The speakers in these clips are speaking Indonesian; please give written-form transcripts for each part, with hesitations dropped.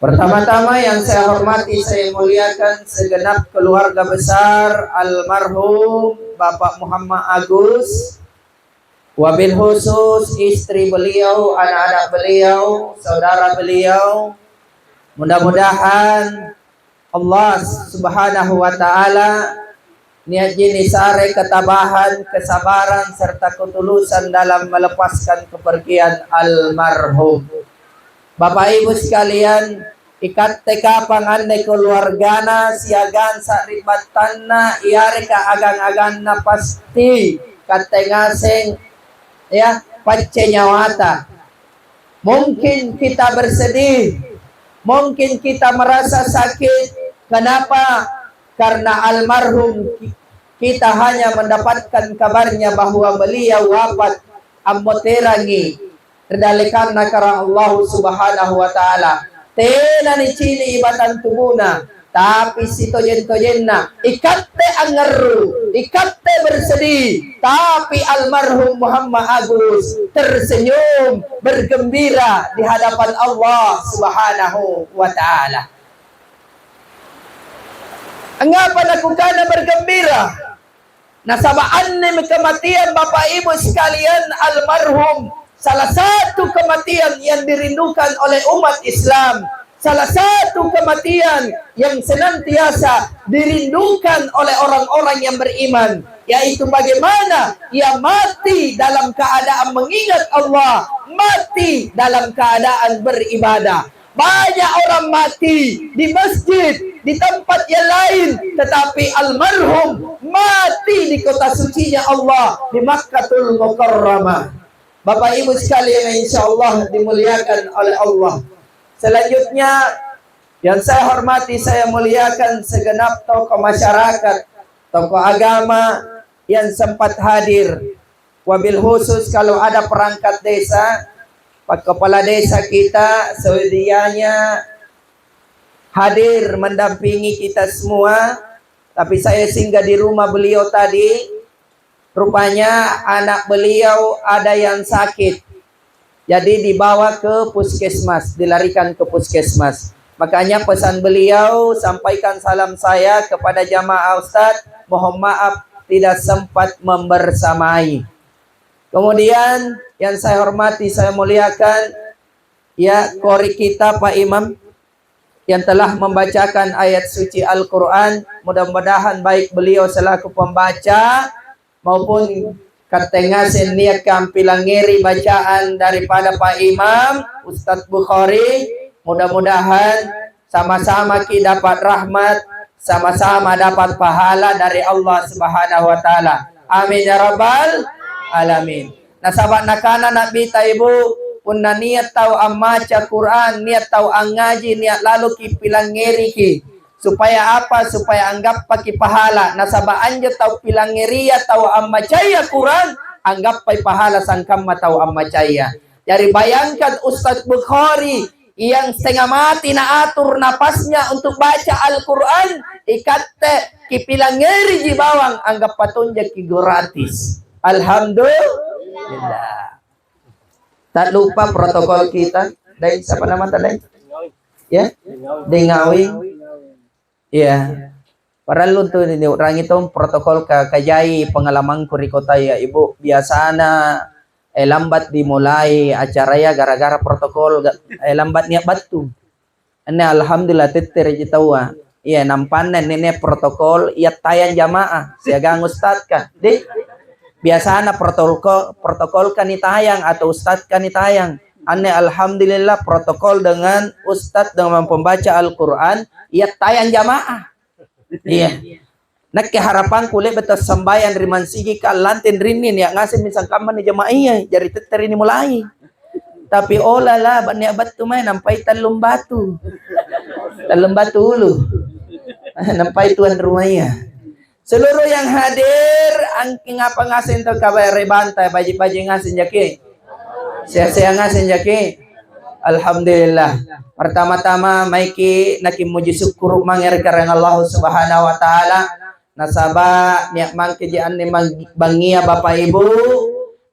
Pertama-tama yang saya hormati, saya muliakan segenap keluarga besar almarhum Bapak Muhammad Agus, wabil khusus istri beliau, anak-anak beliau, saudara beliau. Mudah-mudahan Allah Subhanahu wa Ta'ala niat jini sare ketabahan, kesabaran serta ketulusan dalam melepaskan kepergian almarhum. Bapak Ibu sekalian, ikat teka pangandai keluargana siagan sakribatanna iare ka agang-aganna pasti katengaseng ya pacce nyawata. Mungkin kita bersedih, mungkin kita merasa sakit. Kenapa? Karena almarhum kita hanya mendapatkan kabarnya bahwa beliau wafat ammoterangi terdalikan karena Allah Subhanahu wa Ta'ala. Tena ni cini ibatan tubuna, tapi si tojen-tojenna ikatte angeru, ikatte bersedih, tapi almarhum Muhammad Agus tersenyum bergembira di hadapan Allah Subhanahu wa Ta'ala. Mengapa lakukan bergembira? Nasabaan ni kematian Bapak Ibu sekalian, almarhum salah satu kematian yang dirindukan oleh umat Islam, salah satu kematian yang senantiasa dirindukan oleh orang-orang yang beriman, yaitu bagaimana ia mati dalam keadaan mengingat Allah, mati dalam keadaan beribadah. Banyak orang mati di masjid, di tempat yang lain, tetapi almarhum mati di kota sucinya Allah, di Makkatul Mukarramah. Bapak Ibu sekalian yang insya Allah dimuliakan oleh Allah. Selanjutnya yang saya hormati, saya muliakan segenap tokoh masyarakat, tokoh agama yang sempat hadir. Wabil khusus kalau ada perangkat desa, Pak Kepala Desa kita sedianya hadir mendampingi kita semua. Tapi saya singgah di rumah beliau tadi. Rupanya anak beliau ada yang sakit, jadi dibawa ke puskesmas, dilarikan ke puskesmas. Makanya pesan beliau, sampaikan salam saya kepada jamaah Ustadz, mohon maaf tidak sempat membersamai. Kemudian yang saya hormati, saya muliakan ya qori kita Pak Imam yang telah membacakan ayat suci Al-Quran. Mudah-mudahan baik beliau selaku pembaca maupun katengasen niat kampilangeri bacaan daripada Pak Imam Ustadz Bukhari, mudah-mudahan sama-sama kita dapat rahmat, sama-sama dapat pahala dari Allah Subhanahu wa Ta'ala. Amin ya rabbal alamin. Nah sahabat nakana nak bita ibu punna niat tahu amaca Quran, niat tahu ngaji, niat lalu ki pilangeri ki. Supaya apa? Supaya anggap pakai pahala. Nasabah anja tahu pilangeria tahu ammacaya Quran, anggap pakai pahala sangkam tahu ammacaya. Jadi bayangkan Ustadz Bukhari yang setengah mati na atur napasnya untuk baca Al-Quran, ikatte ki pilangeri di bawang, anggap patunja ki gratis. Alhamdulillah. Tak lupa protokol kita. Dari siapa nama tadi? Ya, Dengawi. Iya, para lu tuh ini orang itu protokol kajai pengalaman kuri kota ya ibu biasana lambat dimulai acara ya gara-gara protokol lambat niat batu. Ini alhamdulillah titir jitawa. Iya nampanan ini protokol ya tayang jamaah siagang ustad kah. Deh biasana protokol kan tayang atau ustad kan tayang. Aneh alhamdulillah protokol dengan ustad dengan pembaca Al-Quran ia tayang jamaah. Iya. Nak harapan kulit betul sembahyang riman sigi kalantin rinin ya ngasih misal kaman di jamaah iya jadi teter ini mulai. Tapi olah lah banyak batu main nampai talum batu dulu. Nampai tuan rumahnya. Seluruh yang hadir angking apa ngasih untuk kabar rebantai baji-baji ngasih jaki. Saya ngasih jaki. Alhamdulillah. Pertama-tama maiki naki muji syukur mangir karena Allah Subhanahu wa Ta'ala. Nasabah niat mangke jaan ni bangia Bapak Ibu.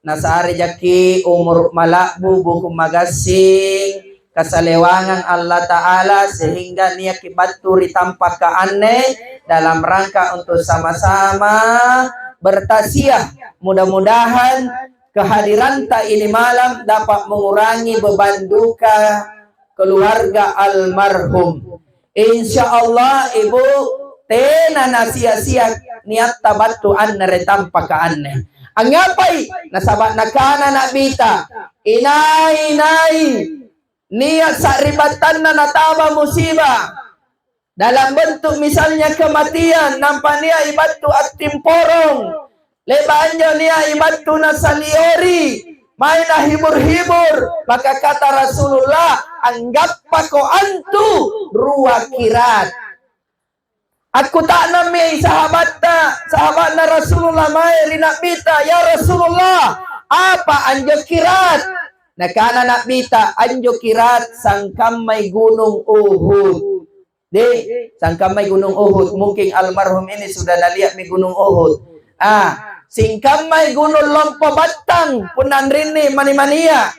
Nasari jaki umur malakbu buku magasing kesalewangan Allah Ta'ala sehingga nia kibaturi tanpa keaneh dalam rangka untuk sama-sama bertasiah. Mudah-mudahan kehadiran tak ini malam dapat mengurangi beban duka keluarga almarhum. Insya Allah ibu tena nasia-sia niat tabattuan nare tanpa keaneh. Angapai nasabat nakana nabita inai niat saribatan na nataba musibah dalam bentuk misalnya kematian nampak nia ibatu at timporong lebanyo nia ibatu na saliori main na hibur-hibur, maka kata Rasulullah anggap pako antu ruwa kirat. Aku tak nami sahabat na Rasulullah mai linakbita ya Rasulullah apa anjo kirat. Nakana nakbita anjo kirat sangkamay gunung Uhud. Sangkamay gunung Uhud. Mungkin almarhum ini sudah nalihat mi gunung Uhud. Singkamay gunung lompo batang punan rini mani-mania.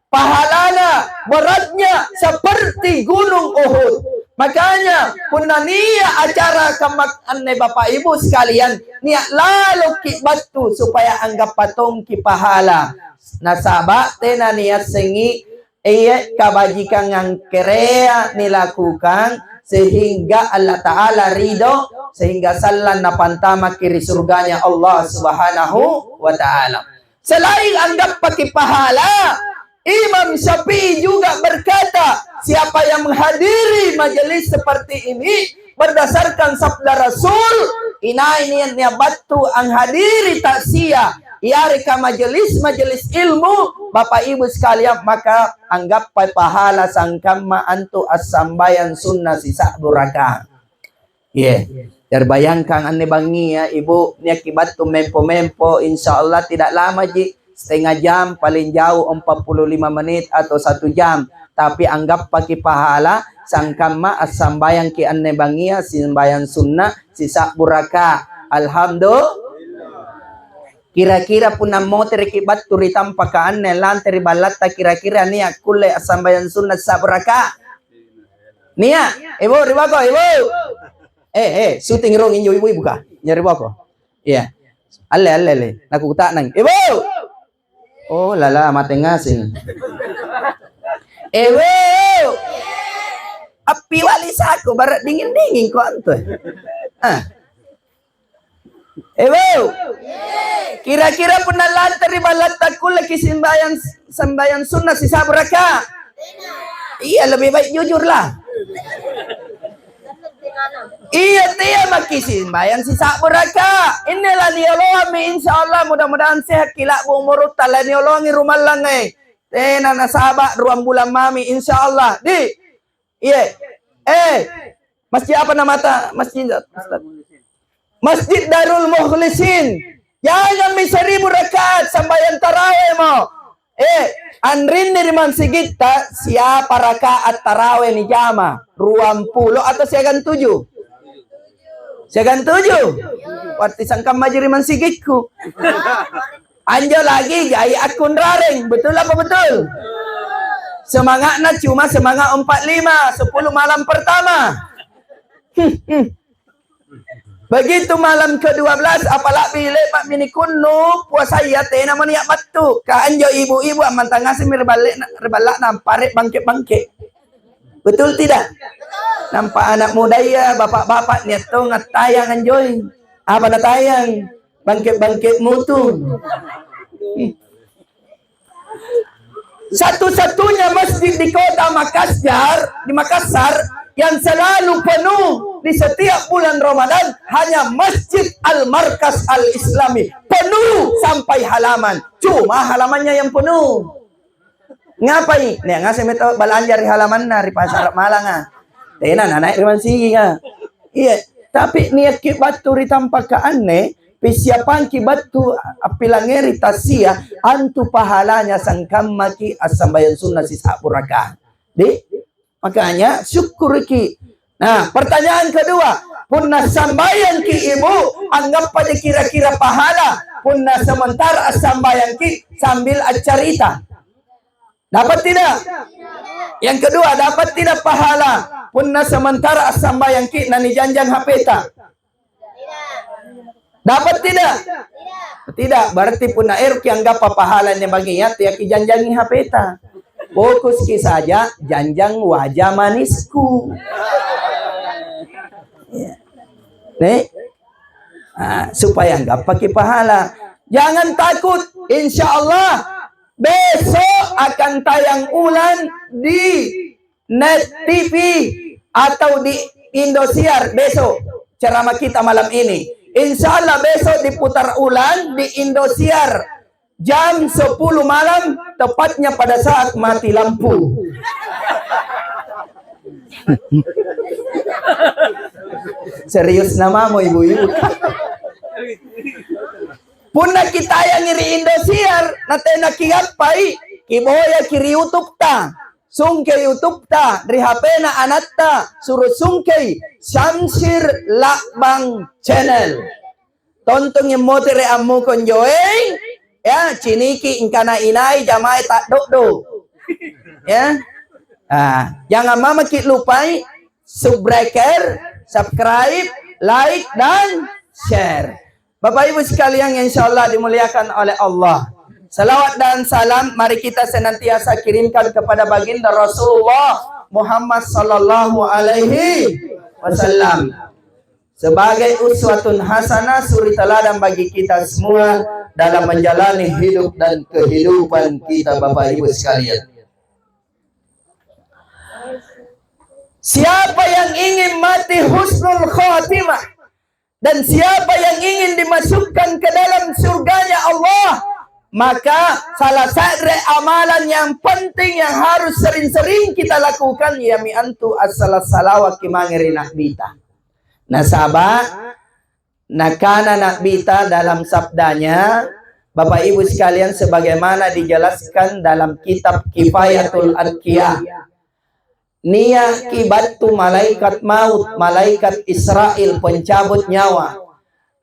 Pahalana beratnya seperti gunung Uhud. Makanya punania acara kemakan Bapak Ibu sekalian niat lalu ki batu supaya anggap patung ki pahala. Nasaba tena niat sengi kabajikan yang kerea nilakukan sehingga Allah Ta'ala ridho sehingga salan na pantama kiri surganya Allah Subhanahu wa Ta'ala. Selain anggap pakai pahala, Imam Syafi'i juga berkata, siapa yang menghadiri majelis seperti ini berdasarkan sabda Rasul, ini batu ang hadiri taksia, iarika majelis ilmu, Bapak Ibu sekalian, maka anggap pahala sangkama antu as-sambayan sunnah sisa buraka. Terbayangkan ane bangi ya Ibu, ni akibat tu mempo-mempo, insya Allah tidak lama ji, setengah jam, paling jauh 45 menit atau 1 jam. Tapi anggap pakai pahala, sangkama as-sambayang ki ane bangi ya, sembayan sunnah sisa buraka. Alhamdulillah. Kira-kira pun motor kibat turi tanpa kaanne lanteri balata kira-kira nia kule as-sambayan sunnah sisa buraka. Nia, Ibu, ribako, Ibu. Syuting rong inyo ibu ka. Nyari bako. Iya. Ale. Nakuta nang. Ibu. Oh, lala mate ngasing. Ibu. Api walis aku barat dingin-dingin ko anto. Ibu. Kira-kira pun lantar balat takul lagi sembayan sunnah sisa beraka. Iya, lebih baik jujurlah. Iya tiya makisin bayan sisa beraka. Inilah niolomi insyaallah mudah-mudahan sehat kilak bu umur tala niolongi rumah lang tena nasaba 2 bulan mami insyaallah di. Iya. Masjid apa nama Masjid Darul Mukhlisin. Jangan 1000 rakaat sambayan tarawih mo. Andrin dari mansigita siapa rakaat tarawih ni jama 20 atau siagan 7? Siagan 7. Waktu sangkam majuri mansigitku. Anjo lagi gaya akun raring. Betul apa betul? Semangatnya cuma semangat 45 10 malam pertama. Begitu malam ke-12 apalagi lepak mini kunu puasa ya tena maniak batu ka anjo ibu-ibu amantang ngasih rebalak nampare bangke-bangke. Betul tidak? Nampak anak muda ya bapak-bapak niat tuh ngatayang anjoy. Apa na tayang? Bangke-bangke mutu. Satu-satunya masjid di kota Makassar yang selalu penuh di setiap bulan Ramadan hanya Masjid Al-Markas Al-Islami. Penuh sampai halaman. Cuma halamannya yang penuh. Ngapain? Nih ngasih meto balanjar di halaman di pasar Malang Tenan naik riman sigi Iya, tapi niat ki batu ritampak ka aneh, persiapan ki batu apilangeri tasia antu pahalanya sangkam maki as-sambayan sunnah sisa buraka. Makanya syukur ki. Nah, pertanyaan kedua, punna sambayan ki ibu, anggap pada kira-kira pahala. Punna sementara sambayan ki sambil acarita. Dapat tidak? Yang kedua, dapat tidak pahala punna sementara sambayang ki nani janjang HP ta? Dapat tidak? Tidak, berarti punna ki anggap pahalanya bagi ya ki janjangi HP ta. Fokus ki saja janjang wajah manisku. Nih, supaya anggap pakai pahala. Jangan takut, insya Allah besok akan tayang ulang di Net TV atau di Indosiar besok ceramah kita malam ini. Insya Allah besok diputar ulang di Indosiar jam 10 malam, tepatnya pada saat mati lampu. Serius nama mo ibu-ibu. Punna kita yang ngiri Indosiar, natena kiapai, kiboya kiri YouTube ta, sungke YouTube ta, dari HP na anatta, suruh sungke, Syamsir Lakbang Channel. Tontong yang motere amu konjoeng, ya, ciniki ingkana inai jamai tak do. Ya, jangan mama kita lupai, subscribe, like, dan share. Bapak Ibu sekalian yang insya Allah dimuliakan oleh Allah. Salawat dan salam mari kita senantiasa kirimkan kepada baginda Rasulullah Muhammad sallallahu alaihi wasallam sebagai uswatun hasanah, suri teladan bagi kita semua dalam menjalani hidup dan kehidupan kita, Bapak Ibu sekalian. Siapa yang ingin mati husnul khatimah dan siapa yang ingin dimasukkan ke dalam surganya Allah, maka salah satu amalan yang penting yang harus sering-sering kita lakukan yami antu as-salawat kimangiri nakbita. Nasaba nakana nakbita dalam sabdanya, Bapak Ibu sekalian, sebagaimana dijelaskan dalam kitab Kifayatul Adqiyah. Nia kibatu malaikat maut, malaikat Israel pencabut nyawa.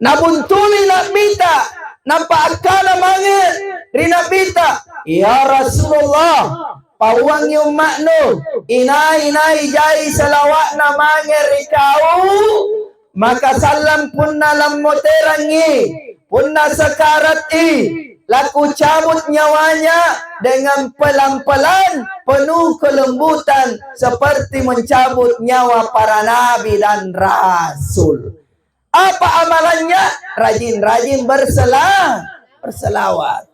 Nabuntuli nakbita, nampak akala mangir rinabita. Ya Rasulullah, pawang yung makno, inay jai salawat na mangir ikaw, maka salam punna lammoterangi, punna sakarat laku cabut nyawanya dengan pelan-pelan, penuh kelembutan, seperti mencabut nyawa para nabi dan rasul. Apa amalannya? Rajin-rajin berselawat.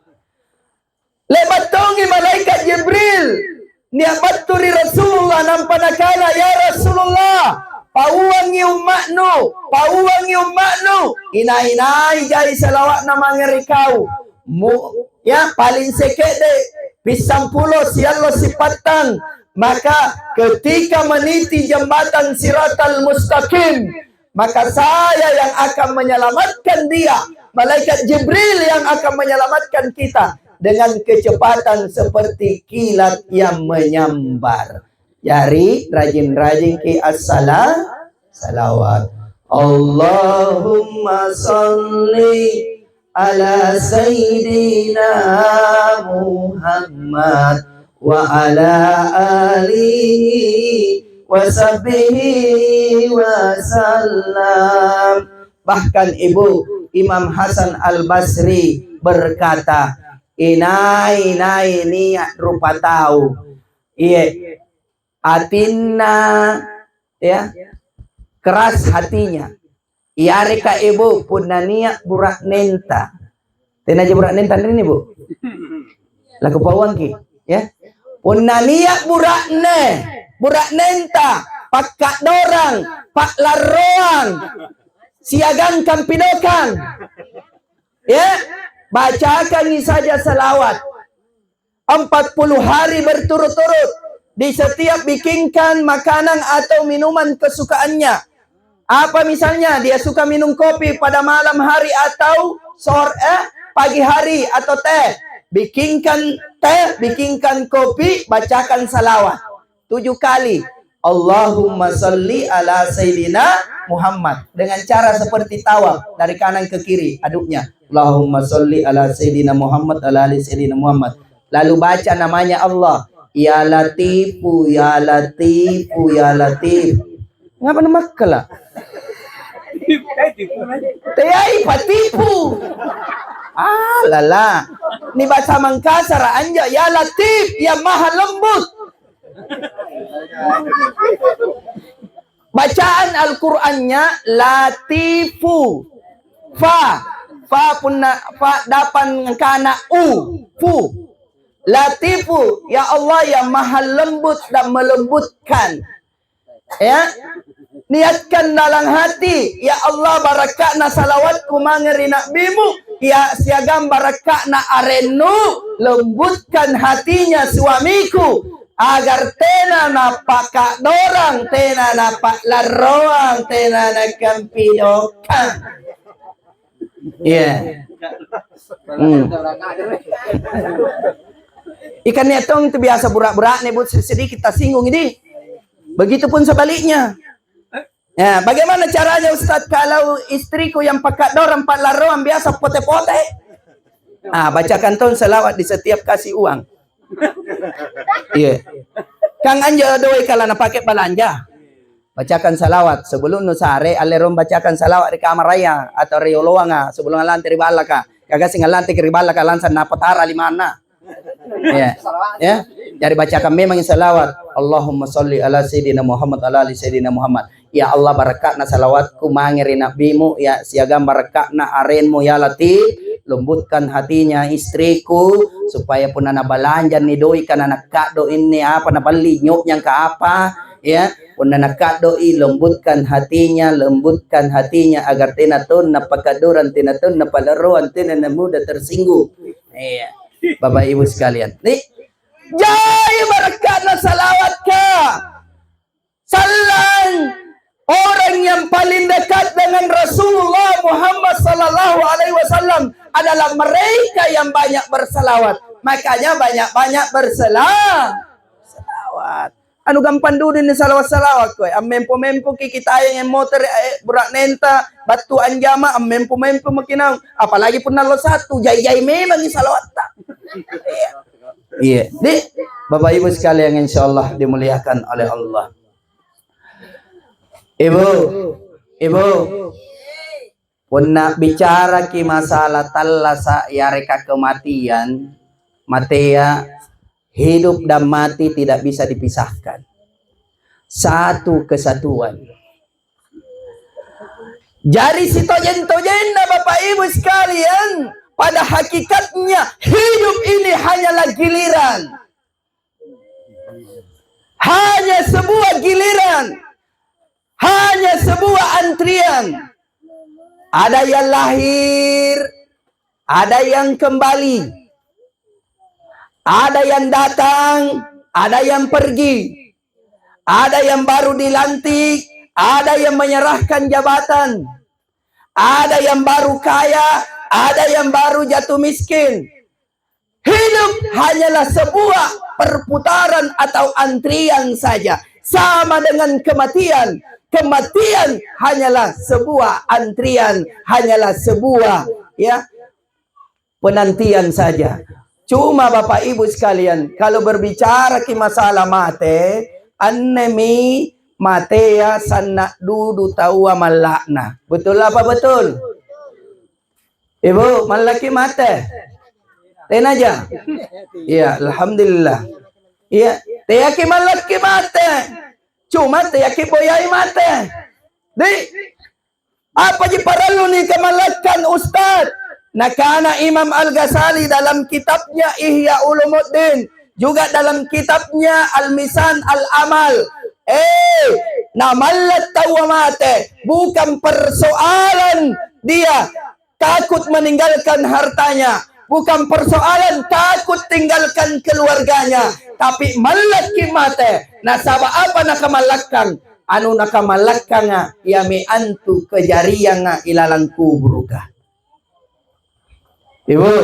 Lebatongi malaikat Jibril, niabaturi Rasulullah nampanakala, ya Rasulullah, pauwangi umaknu, inai jari salawat na mangerikau. Ya paling sekede pisang pulo sialo sipatang, maka ketika meniti jembatan Siratal Mustaqim, maka saya yang akan menyelamatkan dia, malaikat Jibril yang akan menyelamatkan kita dengan kecepatan seperti kilat yang menyambar. Jari rajin-rajin ki salawat. Allahumma salli ala sayyidina Muhammad wa ala alihi wa sahbihi wa sallam. Bahkan Ibu Imam Hasan Al-Basri berkata, inai niat rupa tahu, iya atinna, ya keras hatinya. Iare ka Ibu punna niat burak nenta. Tenaja burak nenta ini Bu. Laku pawang ki, ya. Punna niat burak nenta, pakat dorang, pak larroang, siagang kampidokan. Ya, bacakan ini saja salawat 40 hari berturut-turut. Di setiap bikinkan makanan atau minuman kesukaannya. Apa misalnya dia suka minum kopi pada malam hari atau pagi hari atau teh. Bikinkan teh, bikinkan kopi, bacakan salawat 7 kali. Allahumma salli ala Sayyidina Muhammad. Dengan cara seperti tawaf dari kanan ke kiri aduknya. Allahumma salli ala Sayyidina Muhammad ala ali Sayyidina Muhammad. Lalu baca namanya Allah. Ya Latifu, ya Latifu, ya Latif. Ngapa nama kala? Tayai patipu. Ah, lala. Ni bahasa Mangkasar anja ya Latif, ya Maha Lembut. Bacaan Al-Qur'annya Latifu. Fa punna fa dapan kana fu. Latifu, ya Allah yang Maha lembut dan melembutkan. Ya, niatkan dalam hati, ya Allah barakakna salawatku mangeri nabimu, ya siagam barakakna arenu, lembutkan hatinya suamiku agar tena napak dorang, tena napak laroang, tena nakam pidokan. Iya. Ikan netong itu biasa burak-burak nebut sedikit kita singgung ini. Begitupun sebaliknya. Ya, bagaimana caranya Ustadz kalau istriku yang pakai dorang empat laruan biasa pote-pote? Ah, bacakan ton selawat di setiap kasih uang. Iya. Kang anjo doi kalau nak pakai belanja. Bacakan salawat sebelum nusare alerom bacakan salawat di kamar raya atau rioloanga sebelum lantai ribalaka. Kagak singal lantai ribalaka lansan napotara limana. Ya, ya. Jadi bacakan memang salawat. Allahumma sholli ala sayyidina Muhammad ala ali sayyidina Muhammad. Ya Allah barakatna salawatku mangeri nabimu, ya siagam barakatna arenmu ya Latif, lembutkan hatinya istriku supaya pun anak belanja nih doi kan anak kado ini apa nak beli nyok yang ke apa ya pun anak doi lembutkan hatinya agar tina tun napakaduran tina tun napalaruan tina mudah tersinggung. Iya. Bapak Ibu sekalian, nih jai barakatna salawat ka salam orang yang paling dekat dengan Rasulullah Muhammad sallallahu alaihi wasallam adalah mereka yang banyak berselawat. Makanya banyak-banyak berselawat. Anu gampang dulu ni salawat-salawat koy. Mempo-mempo kita yang motor berak nenta batu anjama mempo-mempo makinang. Apalagi pun nalo satu jai-jai memang ni salawat tak. Iya. Di Bapak Ibu sekalian insyaallah dimuliakan oleh Allah. Ibu pun nak bicara ki masalah talasa ya reka kematian, matea hidup dan mati tidak bisa dipisahkan. Satu kesatuan. Jadi si tojen-tojen Bapak Ibu sekalian, pada hakikatnya hidup ini hanyalah giliran. Hanya sebuah giliran. Hanya sebuah antrian. Ada yang lahir, ada yang kembali. Ada yang datang, ada yang pergi. Ada yang baru dilantik, ada yang menyerahkan jabatan. Ada yang baru kaya, ada yang baru jatuh miskin. Hidup hanyalah sebuah perputaran atau antrian saja. Sama dengan kematian. Kematian hanyalah sebuah antrian, hanyalah sebuah ya penantian saja. Cuma Bapak Ibu sekalian, kalau berbicara ki masalah mate, annemi matea sanna dudu tawa malakna. Betul apa betul? Ibu, malaki mate. Ten aja. Iya, alhamdulillah. Iya, teyaki malaki mate. Cuma teyaki boyai mate. Di apa ji paralu ni kemalakan Ustaz? Nakana Imam Al-Ghazali dalam kitabnya Ihya Ulumuddin, juga dalam kitabnya Al-Misan Al-Amal. Namallat tawamate, bukan persoalan dia takut meninggalkan hartanya, bukan persoalan takut tinggalkan keluarganya, tapi malaki mate. Nasaba apa nakamalakkan? Anu nakamalakkan yami antu kejariang ilalang kubruka. Ibu,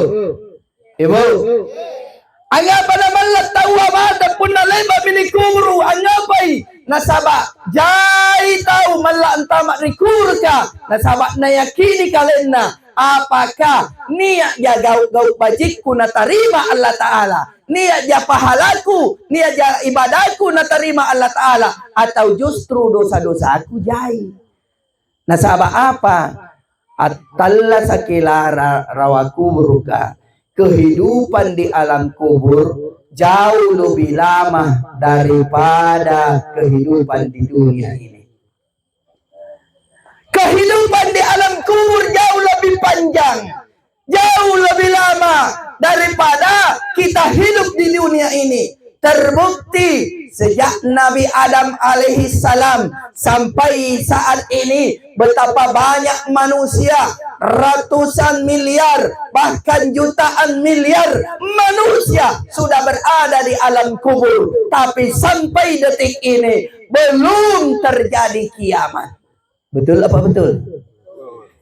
angapa naman latawa mata pun nalemba binikuru angapai nasaba jai tahu malantama rikurka nasaba nayakini kalena apakah niat ya gaut bajikku natarima Allah Ta'ala niat ja pahalaku, niat ja ibadahku na terima Allah Ta'ala, atau justru dosa-dosa aku jai. Nah sahabat apa? At-talla sakila rawa kuburuka. Kehidupan di alam kubur jauh lebih lama daripada kehidupan di dunia ini. Kehidupan di alam kubur jauh lebih panjang, jauh lebih lama daripada kita hidup di dunia ini. Terbukti sejak Nabi Adam alaihi salam sampai saat ini betapa banyak manusia, ratusan miliar bahkan jutaan miliar manusia sudah berada di alam kubur, tapi sampai detik ini belum terjadi kiamat. Betul apa betul?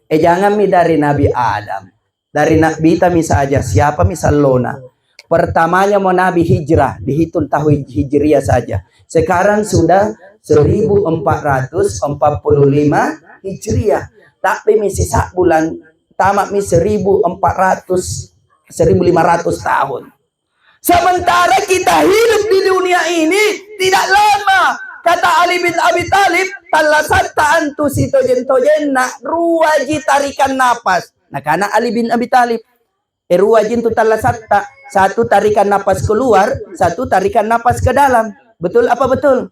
Jangan dari Nabi Adam, dari Nabi kami saja, siapa misal Lona. Pertamanya mau Nabi hijrah, dihitung tahun hijriah saja. Sekarang sudah 1445 hijriah. Tapi misi sak bulan tamat mi 1500 tahun. Sementara kita hidup di dunia ini tidak lama. Kata Ali bin Abi Thalib, talasatta antu sitojen nak ruwaji tarikan napas. Nah karena Ali bin Abi Thalib ruwajin tu talasatta, satu tarikan napas keluar, satu tarikan napas ke dalam. Betul apa betul?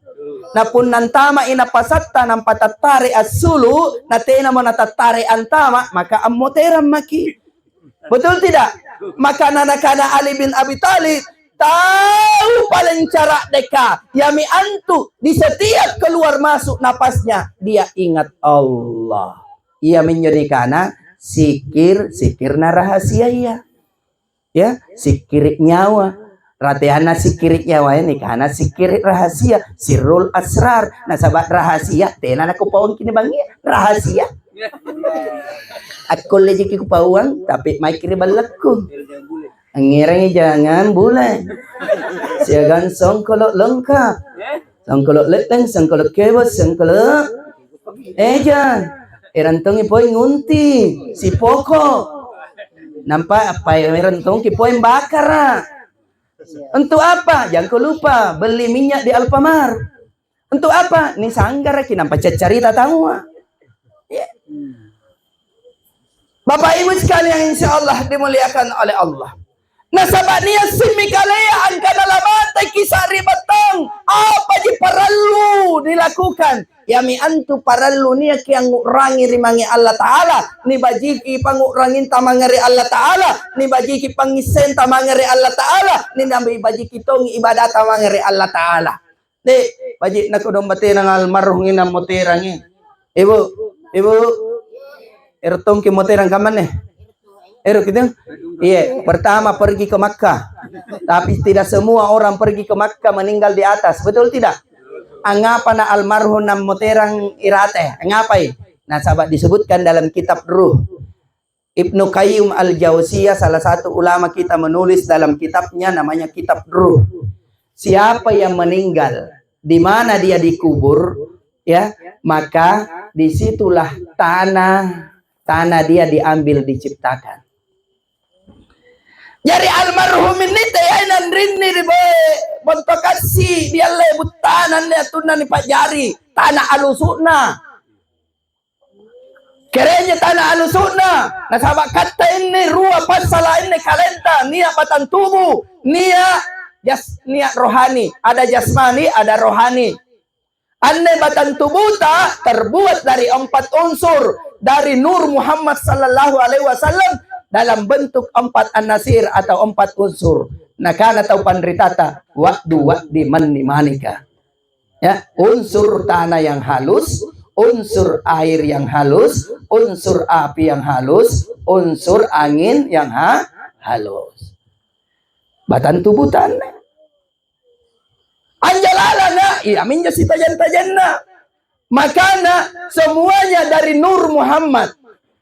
Napun nantama inapasatta nampa tatare asulu natena mo natatare antama maka ammoteram maki. Betul tidak? Maka nanakana Ali bin Abi Thalib tahu paling cara deka yami antu di setiap keluar masuk napasnya dia ingat Allah. Ia menjadikan sikir na rahasia ya sikir nyawa. Ratihana sikirik nyawa ini karena sikirik rahasia sirrul asrar. Nah sahabat rahasia tenan aku pawang kini bangi rahasia. Aku lagi ku pawang tapi mai kiri balakku. Ngirang jangan boleh. Siagan songkolok lengkap. Songkolok leteng, songkolok kebos, songkolok eja. Erantong ipoy ngunti si pokok. Nampak apa yang erantong ipoy bakar. Untuk apa? Jangan kau lupa beli minyak di Alfamart. Untuk apa? Ini sanggar nampak cerita tahu. Ya. Bapak Ibu sekalian insya Allah dimuliakan oleh Allah. Nah sahabat niat simikalaya angkana lamata kisah ribatang. Apa je perlu dilakukan? Yami antu parallu niya yang ngurangi rimangi Allah Ta'ala. Ni bajiki pangurangin tamangari Allah Ta'ala. Ni bajiki pangisen tamangari Allah Ta'ala. Ni nabi bajiki tongi ibadat tamangari Allah Ta'ala. Dek, bajik na kudong bati ng almarhum ng moterangi. Ibu, ertong ki moterang kaman gitu? Iya, pertama pergi ke Makkah. Tapi tidak semua orang pergi ke Makkah meninggal di atas. Betul tidak? Angapa na almarhum nam moterang irate? Angapai? Nah sahabat disebutkan dalam kitab Ruh. Ibnu Qayyim al-Jauziyah salah satu ulama kita menulis dalam kitabnya namanya kitab Ruh. Siapa yang meninggal, di mana dia dikubur, ya, maka disitulah tanah dia diambil diciptakan. Jadi almarhum ini teyanan rinni di bontok kasih dia lebut tanah dia tunan di pajari tanah alusuna. Kerenya tanah alusuna. Nah sahabat kata ini ruah pasala ini kalenta niat batan tubuh niat rohani ada jasmani ada rohani. Anne batan tubuh terbuat dari 4 unsur dari Nur Muhammad sallallahu alaihi wasallam dalam bentuk 4 an-nasir atau 4 unsur. Nakana atau pandritata wa'di manika. Ya, unsur tanah yang halus, unsur air yang halus, unsur api yang halus, unsur angin yang halus. Batan tubuh tanah. Anjalalana, iya minja si tajan-tajanna. Makana semuanya dari Nur Muhammad.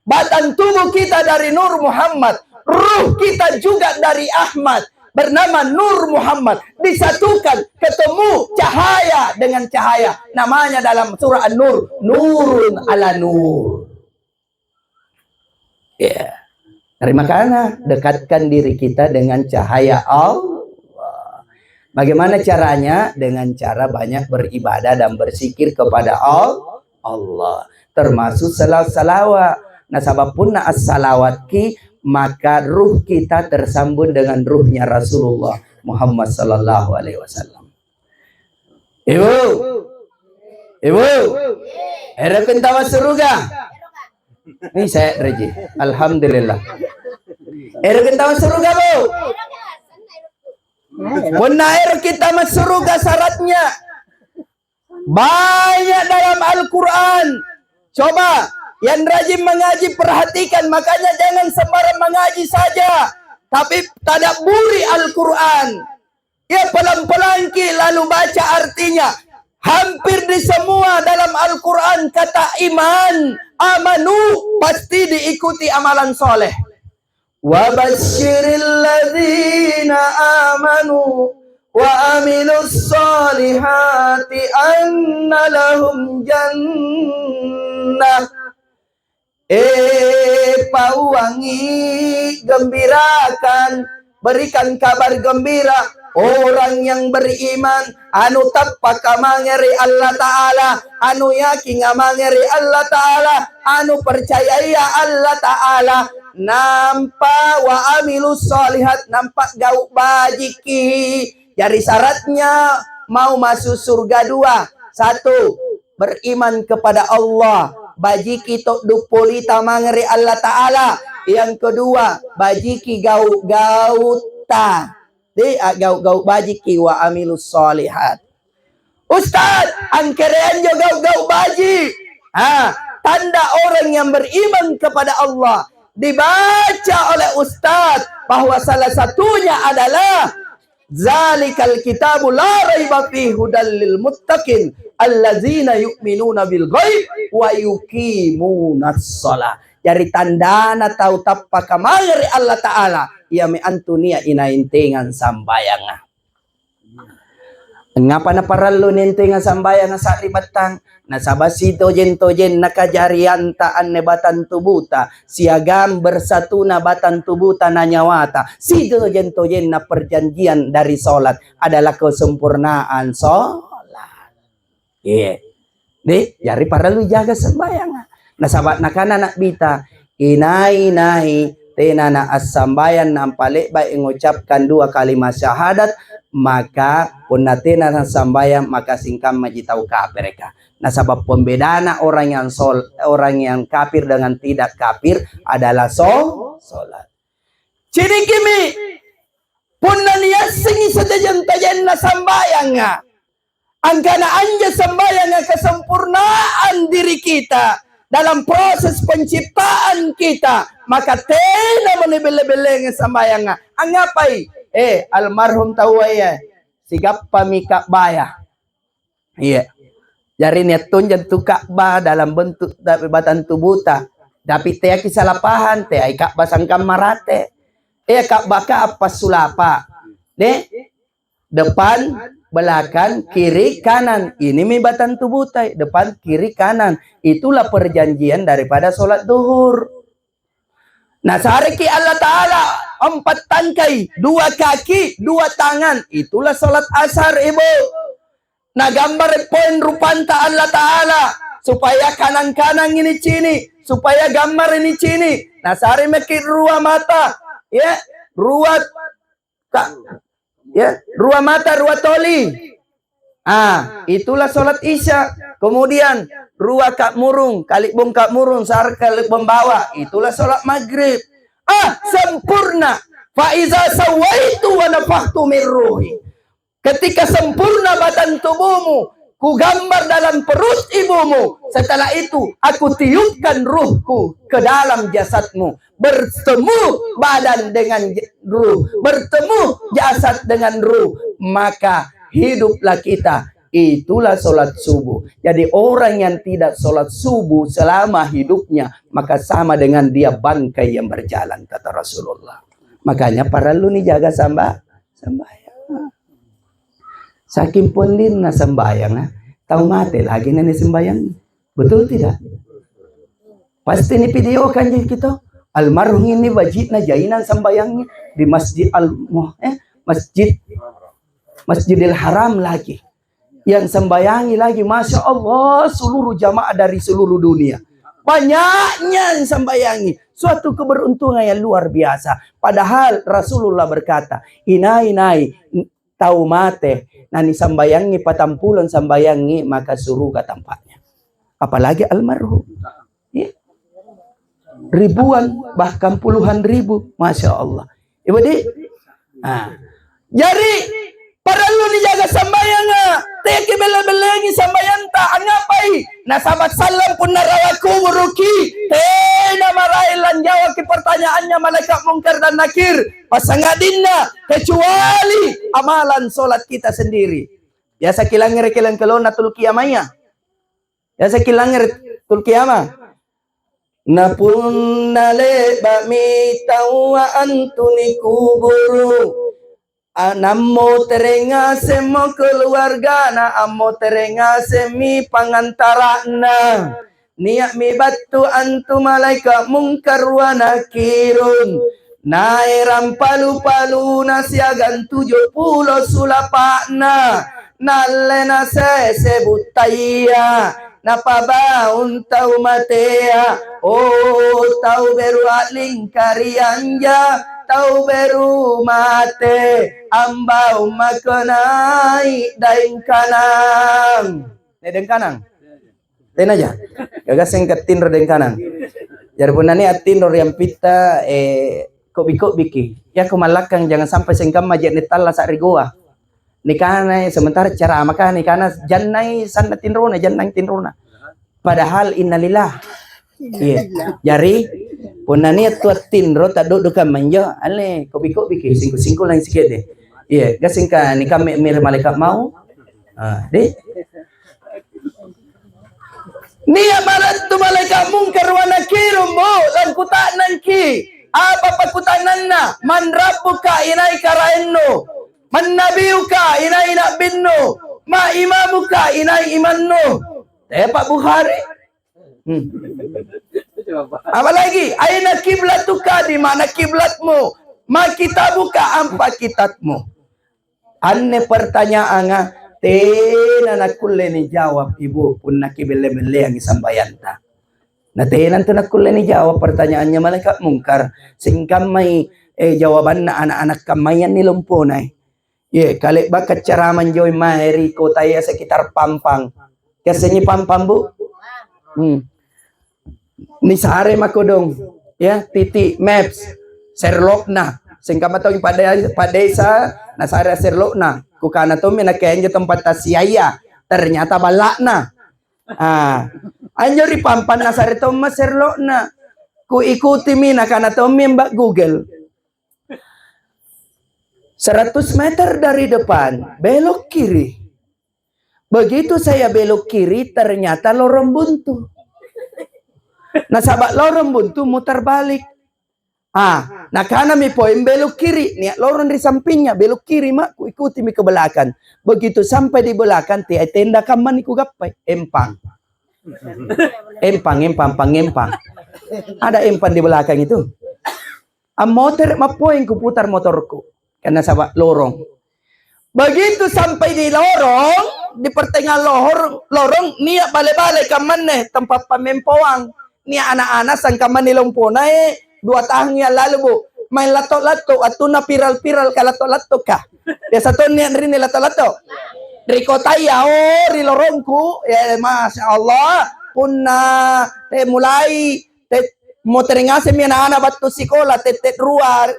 Batan tubuh kita dari Nur Muhammad. Ruh kita juga dari Ahmad. Bernama Nur Muhammad. Disatukan, ketemu cahaya dengan cahaya. Namanya dalam surah An-Nur. Nurun ala nur. Ya. Dari makanya dekatkan diri kita dengan cahaya Allah. Bagaimana caranya? Dengan cara banyak beribadah dan berzikir kepada Allah. Termasuk salawat. Nah, sababun as-salawat ki, maka ruh kita tersambung dengan ruhnya Rasulullah Muhammad sallallahu alaihi wasallam. Ibu, era kentawa surga. Ini saya Reji. Alhamdulillah. Era kentawa surga, Bu. Benar kita masuk surga syaratnya banyak dalam Al-Quran. Coba yang rajin mengaji perhatikan, makanya jangan sembarang mengaji saja, tapi tadabburi Al-Quran. Ya, pelan-pelan lalu baca artinya. Hampir di semua dalam Al-Quran kata iman, amanu, pasti diikuti amalan soleh. Wa basyiril ladzina amanu wa amilus solihati anna lahum jannah. Pawangi, gembirakan, berikan kabar gembira orang yang beriman, anu tapak mangeri Allah Ta'ala, anu yakin mangeri Allah Ta'ala, anu percaya Allah Ta'ala, nampak wa amilus solihat, nampak gauk bajiki. Jadi syaratnya mau masuk surga dua. Satu, beriman kepada Allah, bajiki tok dupolita mangeri Allah Ta'ala. Yang kedua, bajiki gauta di gau bajiki wa amilus solihat. Ustaz, angkerean jo gau baji. Tanda orang yang beriman kepada Allah dibaca oleh Ustaz bahwa salah satunya adalah zalikal kitabu la raiba fihi hudal lil muttaqin allazina yu'minuna bil ghaib wa yuqimunas shalah. Dari tandana tahu tapaka mangeri Allah Ta'ala ia me antunia inaintengan sambayang. Ngapa na parallo nintengan sambayang sa libatang nasabasi tojen nakajarian taan ne batan tubuta siagam bersatu na batan tubuta na nyawata. Si tojen na perjanjian dari solat adalah kesempurnaan solat. Iya. Di jari parallo jaga sambayang. Nasabat nakana nak bita inai tenana as-sambayan nampalik baik mengucapkan dua kalimat syahadat, maka punatena sambayan maka singkam majitau kafir mereka. Nah, sebab pembedaan orang yang kafir dengan tidak kafir adalah solat. Jadi kimi punan yasingi sedajan na sambayang nga. Angkana anja sambayang nga kesempurnaan diri kita dalam proses penciptaan kita, maka tena menebel-lebeleng sambayang nga. Angapai? Almarhum tawaya sigap pamika baya. Iya. Jari niat tunjan tu Ka'bah dalam bentuk batan tubuta. Tapi teh kisalapahan teh ai Ka'bah sangkam marate. Ka'bah ka apa sulapa. Depan, belakang, kiri, kanan. Ini mi batan tubuta, depan, kiri, kanan. Itulah perjanjian daripada sholat duhur. Nah, sariki Allah Ta'ala 4 tangkai, 2 kaki, 2 tangan. Itulah sholat asar, ibu. Nah, gambar poin rupanta Allah Ta'ala. Supaya kanan-kanan ini cini. Supaya gambar ini cini. Nah, sari mekir ruah mata. Ya, ruah mata, ruah toli. Itulah sholat isya. Kemudian ruah kak murung, kalik bung kak murung, sar kalik membawa. Itulah sholat maghrib. Sempurna. Faiza sawaitu wa nafakhtu min ruhi. Ketika sempurna badan tubuhmu, ku gambar dalam perut ibumu. Setelah itu aku tiupkan ruhku ke dalam jasadmu. Bertemu badan dengan ruh, bertemu jasad dengan ruh, maka hiduplah kita. Itulah sholat subuh. Jadi orang yang tidak sholat subuh selama hidupnya, maka sama dengan dia bangkai yang berjalan, kata Rasulullah. Makanya para lu nih jaga sambayang. Saking pundin na sambayang, tahu mati lagi na sembayang. Betul tidak? Pasti ini video kan kita. Almarhum ini wajib na jainan sambayangnya di masjid masjid Masjidil Haram lagi. Yang sembayangi lagi, Masya Allah, seluruh jamaah dari seluruh dunia. Banyaknya yang sembayangi. Suatu keberuntungan yang luar biasa. Padahal Rasulullah berkata, inai tahu mate, nani sambayangi patampulan sambayangi, maka suruh ke tempatnya. Apalagi almarhum. Ya. Ribuan, bahkan puluhan ribu. Masya Allah. Ibu di. Jadi, perlu dijaga sambayang. Teki bela-belangi sambayang tak ngapai. Nah sahabat salam pun narawaku buruki. Tena marailan jawab ke pertanyaannya malaikat mungkar dan nakir. Pasangadinna kecuali amalan solat kita sendiri. Biasa kilangir kelona tul kiamaya. Biasa kilangir tul kiamah. Napun nale bami tawa antuni kuburu. Namo terenga semo keluarga na amo terenga semi pangantara na niat mi batu antu malaikat mungkar wa nakirun nairam palu-palu nasiagan 70 sulapakna nalena sebutaya napabaun tau matea tau beru aling karianja tau beru mate ambau makanai daing kanang. Daing kanang. Ten aja. Gagas yang ketin daing kanang. Jadi pun nani atin yang pita kopi ya kemalakang jangan sampai sengkam majak netala sa rigoa. Nikana sementara cara makan nikana jannai sana tinrona jannai tinrona. Padahal innalillah. Iya. Jadi punani tuat tinro tado duka manjo ale kopi singko lang sikit deh. Iya, gasing ka ni kami mir malaikat mau. Deh. Niya malat tu malaikat mungkar wa nakirum bo lan kutanan ki. Apa pakutanan na? Man rabbuka inai karaenno. Man nabiyuka inai nabinno. Ma imamuka inai imanno. Pak Bukhari. Apa lagi? Aina kiblatuka, di mana kiblatmu? Ma kitabuka, apa kitabmu? Anne pertanyaan tena nakulle ni jawab ibu pun nakibele-bele yang isambayanta. Na tenan tu nakulle ni jawab pertanyaannya malaikat mungkar singkam may jawaban na anak-anak kamayan ni lumpunay. Ye, kali bakat caraman joy maheri ko tayo sekitar pampang. Kasi ni pampang bu? Ni sare makodong ya titi maps Sherlock na singkama to pada sa nasara Sherlock na kukana to minakayan tempat tasiyaya ternyata balak na anjo ri pampan nasare to mas Sherlock na ku ikuti mina kana to mbak Google 100 meter dari depan belok kiri. Begitu saya belok kiri ternyata lorong buntu. Nah sahabat lorong buntu mutar balik. Nah karena mi poin belok kiri, niat lorong di sampingnya belok kiri mak, ku ikuti mi ke belakang. Begitu sampai di belakang, tiada tenda kaman iku gapai, empang. Empang. Ada empang di belakang itu. Motor ma poin ku putar motorku, karena sahabat lorong. Begitu sampai di lorong, di pertengahan lorong, niat balik-balik kaman tempat pamempawang. Ni anak-anak sangkaman nilong po na 2 tahun yang lalu bu main lato-lato at na piral-piral ka lato-lato ka. Biasa to niyan rin lato-lato. Riko tayo rilorongku Masya Allah punna mulai mo teringase mi anak-anak batu sikola tetet ruar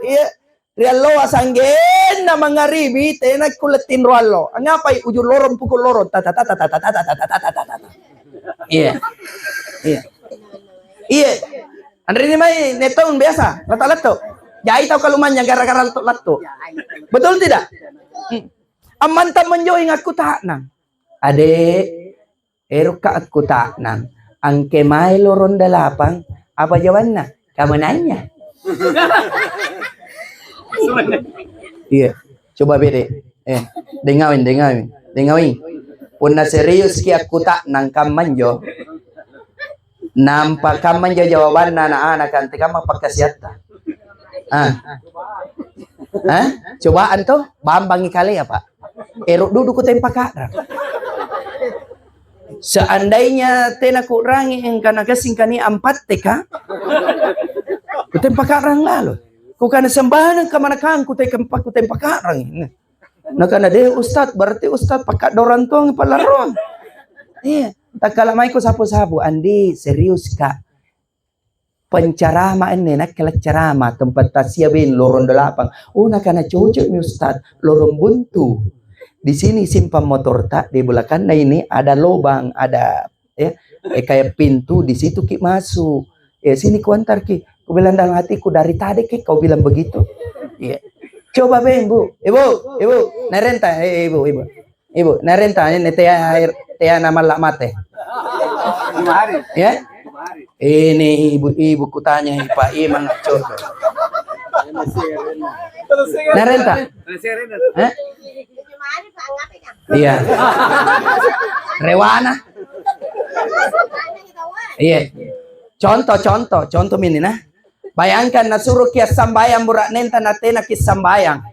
rialo asanggen na mga ribi nagkulatin rualo. Ang ngapay ujur lorong pukul lorong iya. Iya, Andre ini may netong biasa, lato-lato. Jai tahu kalumanya gara-gara lato-lato. Betul tidak? Aman taman jo ingat ku tak nang. Ade, eruka aku tak nang. Ang kemay loron dalapang, apa jawabannya? Kamu nanya. Iya, coba bede. Dengawin. Punna serius ki aku tak nang kamanjo. Nampak kaman jawaban anak-anak kanti kamu pakai siata. Cobaan tuh bambangi kali ya Pak. Erok duduk ku tempat kadang. Seandainya tena kurangi engkana kasing kani ampat teka. Ku tempat kadang lalu. Ku kana sembahan ka manakang ku tempat kadang. Nah kana deh ustad berarti ustad pakat dorantong palarong. Iya, tak kala mai ko sapu-sapu andi serius Kak. Penceramah ini nak kala ceramah tempat tasyabin lorong 8. Oh nak kana cocok mi ustad lorong buntu. Di sini simpan motor tak di belakang ini ada lubang, ada ya kayak pintu di situ ki masuk. Ya sini ku antar ki. Ku bilang dalam hatiku dari tadi ki kau bilang begitu. Iya. Coba be ibu, narenta ibu, narenta ini teh nama lak mate. Ya. Ini ibu kutanya Pak Imang coba. Narenta. Hah? Iya. Rewana. Iya. Contoh ini nah. Bayangkan nasuruh kias sambayang burak nenta natena kias sambayang.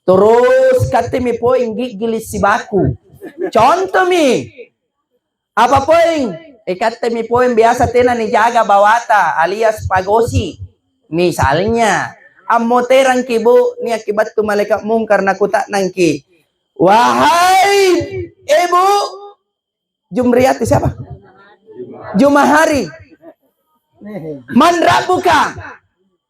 Terus katemi poing gigilis si baku. Contoh mi. Apa poing? Katemi poing biasa tena ni jaga bawata alias pagosi. Misalnya amoteran ki bu ni akibat tu malaikat mungkar na kutak nangki. Wahai ibu Jumriyati siapa? Jumahari. Man rabuka.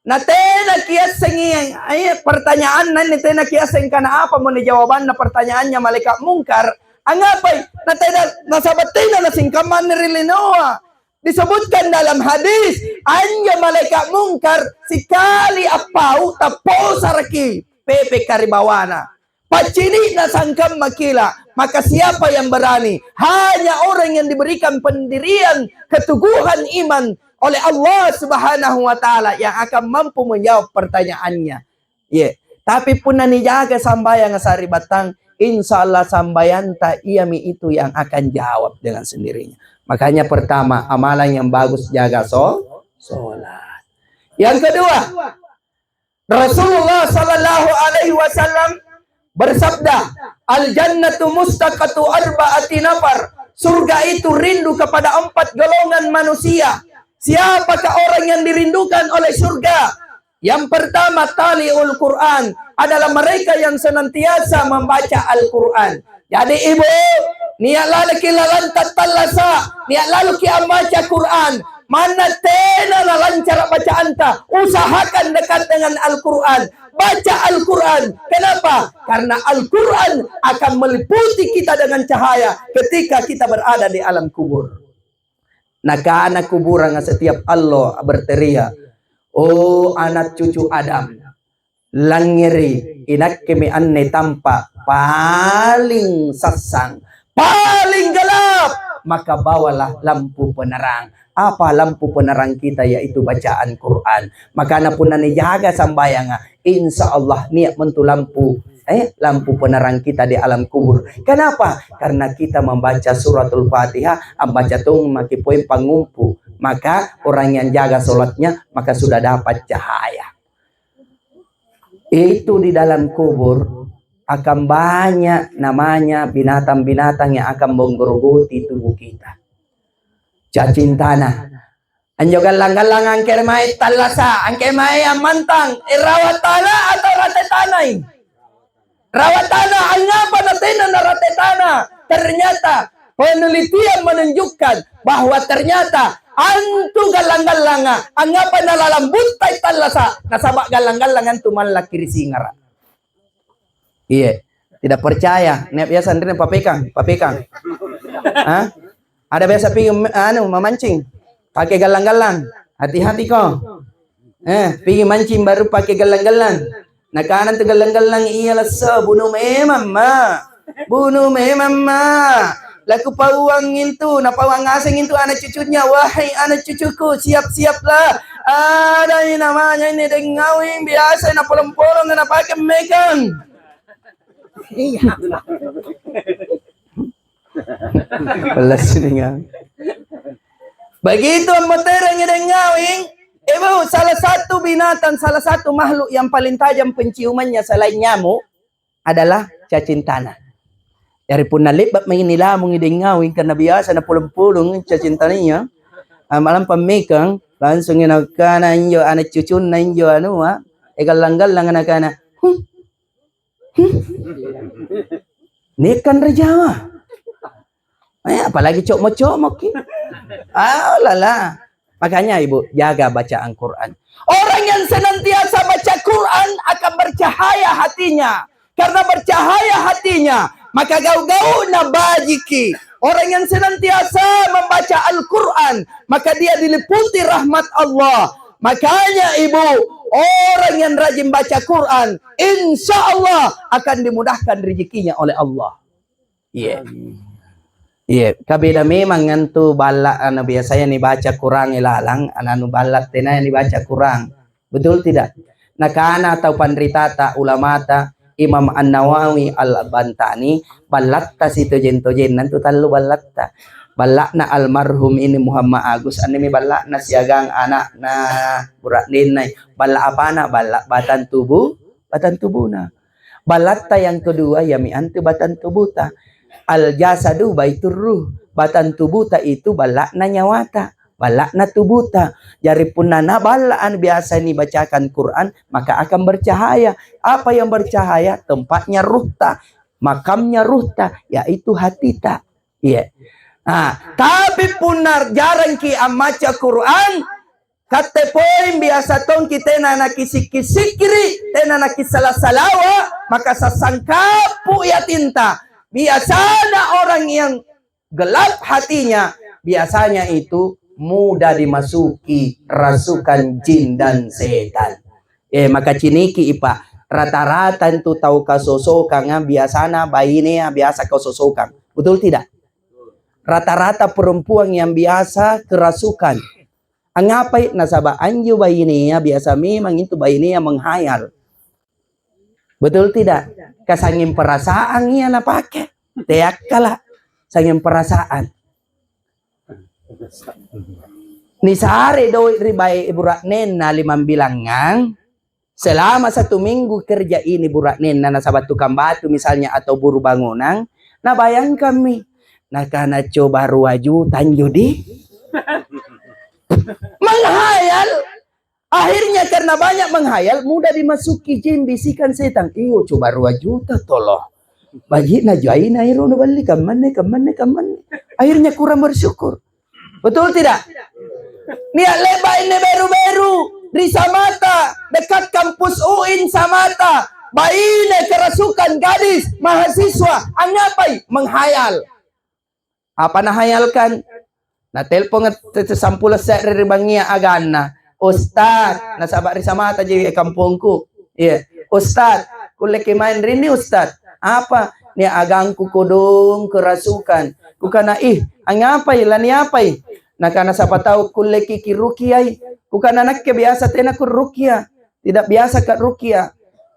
Na tena kiaseng ay pertanyaan na ni tena kiaseng kana apa mo ni jawaban na pertanyaannya malaikat mungkar. Angapay na tena nasabatina na singkaman ni Rilinoa. Disebutkan dalam hadis, anya malaikat mungkar sikali apau tapo saraki pepe karibawana. Pacini na sangkam makila, maka siapa yang berani? Hanya orang yang diberikan pendirian keteguhan iman oleh Allah Subhanahu wa taala yang akan mampu menjawab pertanyaannya. Yeah. Tapi pun nani jaga sambayang sari batang, insya Allah sambayan tak iami itu yang akan jawab dengan sendirinya. Makanya pertama, amalan yang bagus jaga sholat. Yang kedua, Rasulullah sallallahu alaihi wasallam bersabda, al-jannatu mustaqatu arba'ati nafar. Surga itu rindu kepada 4 golongan manusia. Siapakah orang yang dirindukan oleh surga? Yang pertama, taliul Quran, adalah mereka yang senantiasa membaca Al-Quran. Jadi ibu, niat lalu kita lantat talasa, niat lalu kita baca Quran. Mana tena lancar baca anta, usahakan dekat dengan Al-Quran. Baca Al-Quran. Kenapa? Karena Al-Quran akan meliputi kita dengan cahaya ketika kita berada di alam kubur. Naka anak kuburan setiap Allah berteriak, oh anak cucu Adam, langiri inak kemi anne tampak paling sasang, paling gelap, maka bawalah lampu penerang. Apa lampu penerang kita? Yaitu bacaan Quran. Maka pun nani jaga sambayang, insya Allah niat mentu lampu penerang kita di alam kubur. Kenapa? Karena kita membaca suratul Fatihah, membaca tung maki poin pangumpu. Maka orang yang jaga sholatnya maka sudah dapat cahaya. Itu di dalam kubur akan banyak namanya binatang-binatang yang akan menggerogoti tubuh kita. Cacing tanah. Anjo galang-galang angker mai talasa, angker mai yang mantang, rawat tanah atau rate tanah ini? Rawat tanah, angapa natin na rate tanah? Ternyata penelitian menunjukkan bahwa ternyata antu galang-galanga, angapa nalalambut tay talasa, nasabak galang-galangan tumalak kiri singara. Iya, tidak percaya. Nek biasa sendiri papekang. Hah? Ada biasa pergi memancing pakai galang-galang. Hati-hati kok. Pergi mancing baru pakai galang-galang. Nah kanan tu galang-galang ialah bunuh memang ma. Laku pawang itu, na pawang asing itu anak cucunya. Wahai anak cucuku, siap-siaplah. Ada yang namanya ini dengawing biasa na polong-polong na pakai megang. Iya. Begitu meterangnya dengawing. Ibu, salah satu binatang, salah satu makhluk yang paling tajam penciumannya selain nyamuk adalah cacintana. Dari pun nalibat may nilamong idingawin karena biasa na pulong-pulong cacintaninya. Malam pamikang langsung inagkana inyo anak cucun na inyo ikalang-galang na kana. Nikan rejawa. Apalagi cok-mok. Lala. Makanya ibu, jaga bacaan Quran. Orang yang senantiasa baca Quran akan bercahaya hatinya. Karena bercahaya hatinya, maka gau-gau na bajiki. Orang yang senantiasa membaca Al-Quran, maka dia diliputi rahmat Allah. Makanya ibu, orang yang rajin baca Quran, insya Allah akan dimudahkan rezekinya oleh Allah. Iya. Iya, kabeda memang ngantu balak biasanya nih baca Quran ilalang, anu balak tena yang dibaca Quran. Betul tidak? Nakana atau pandritata ulamata Imam An-Nawawi Al-Bantani balatta si tojen nantu talu balatta. Balakna almarhum ini Muhammad Agus anime balakna siagang anak na burak ninay. Balak apa na? Balak batan tubuna. Balatta yang kedua ya mi antu batan tubuta. Al jasadu baitur ruh. Batan tubuta itu balakna nyawata. Balakna tubuta. Jari punana balaan biasa ini bacakan Quran, maka akan bercahaya. Apa yang bercahaya? Tempatnya ruhta, makamnya ruhta, yaitu hatita. Iya. Nah, tapi punar jarang ki amaca Quran, kate poin biasa tong kita na kisik-kisikiri, tena na kisala-salawa, maka sasangkapu ya tinta. Biasanya orang yang gelap hatinya, biasanya itu mudah dimasuki rasukan jin dan setan. Maka ciniki ipa rata-rata itu tahu kasosokan biasana bayinya biasa kasosokan. Betul tidak? Rata-rata perempuan yang biasa kerasukan. Angapai nasaba anju bayinya biasa memang itu bayinya menghayal. Betul tidak? Kasangin perasaan ia na pakai. Teak kala sangin perasaan. Ni sehari doi ribai burak nena 5 bilangan. Selama 1 minggu kerja ini burak nena na sabat tukang batu misalnya atau buru bangunan. Nah bayang kami. Nah karena coba 2 juta judi. Menghayal. Akhirnya karena banyak menghayal mudah dimasuki jin bisikan setan. Iyo coba 2 juta tolong. Bagi na jain akhirnya na balik kamane. Akhirnya kurang bersyukur. Betul tidak? Niat leba ini baru-baru di Samata, dekat kampus UIN Samata. Baine kerasukan gadis mahasiswa, angapai menghayal. Apa nah hayalkan? Na telepon sampula sa ribangia agana. Ustad, nasabak di Samata jadi kampungku. Iya, Ustad, kulek main rini Ustad. Apa? Ni agangku kodong kerasukan. Kukana angapai lani apai. Nakana siapa tahu kuleki ki rukiai. Kukana nak biasa tena ku rukia. Tidak biasa kat rukia.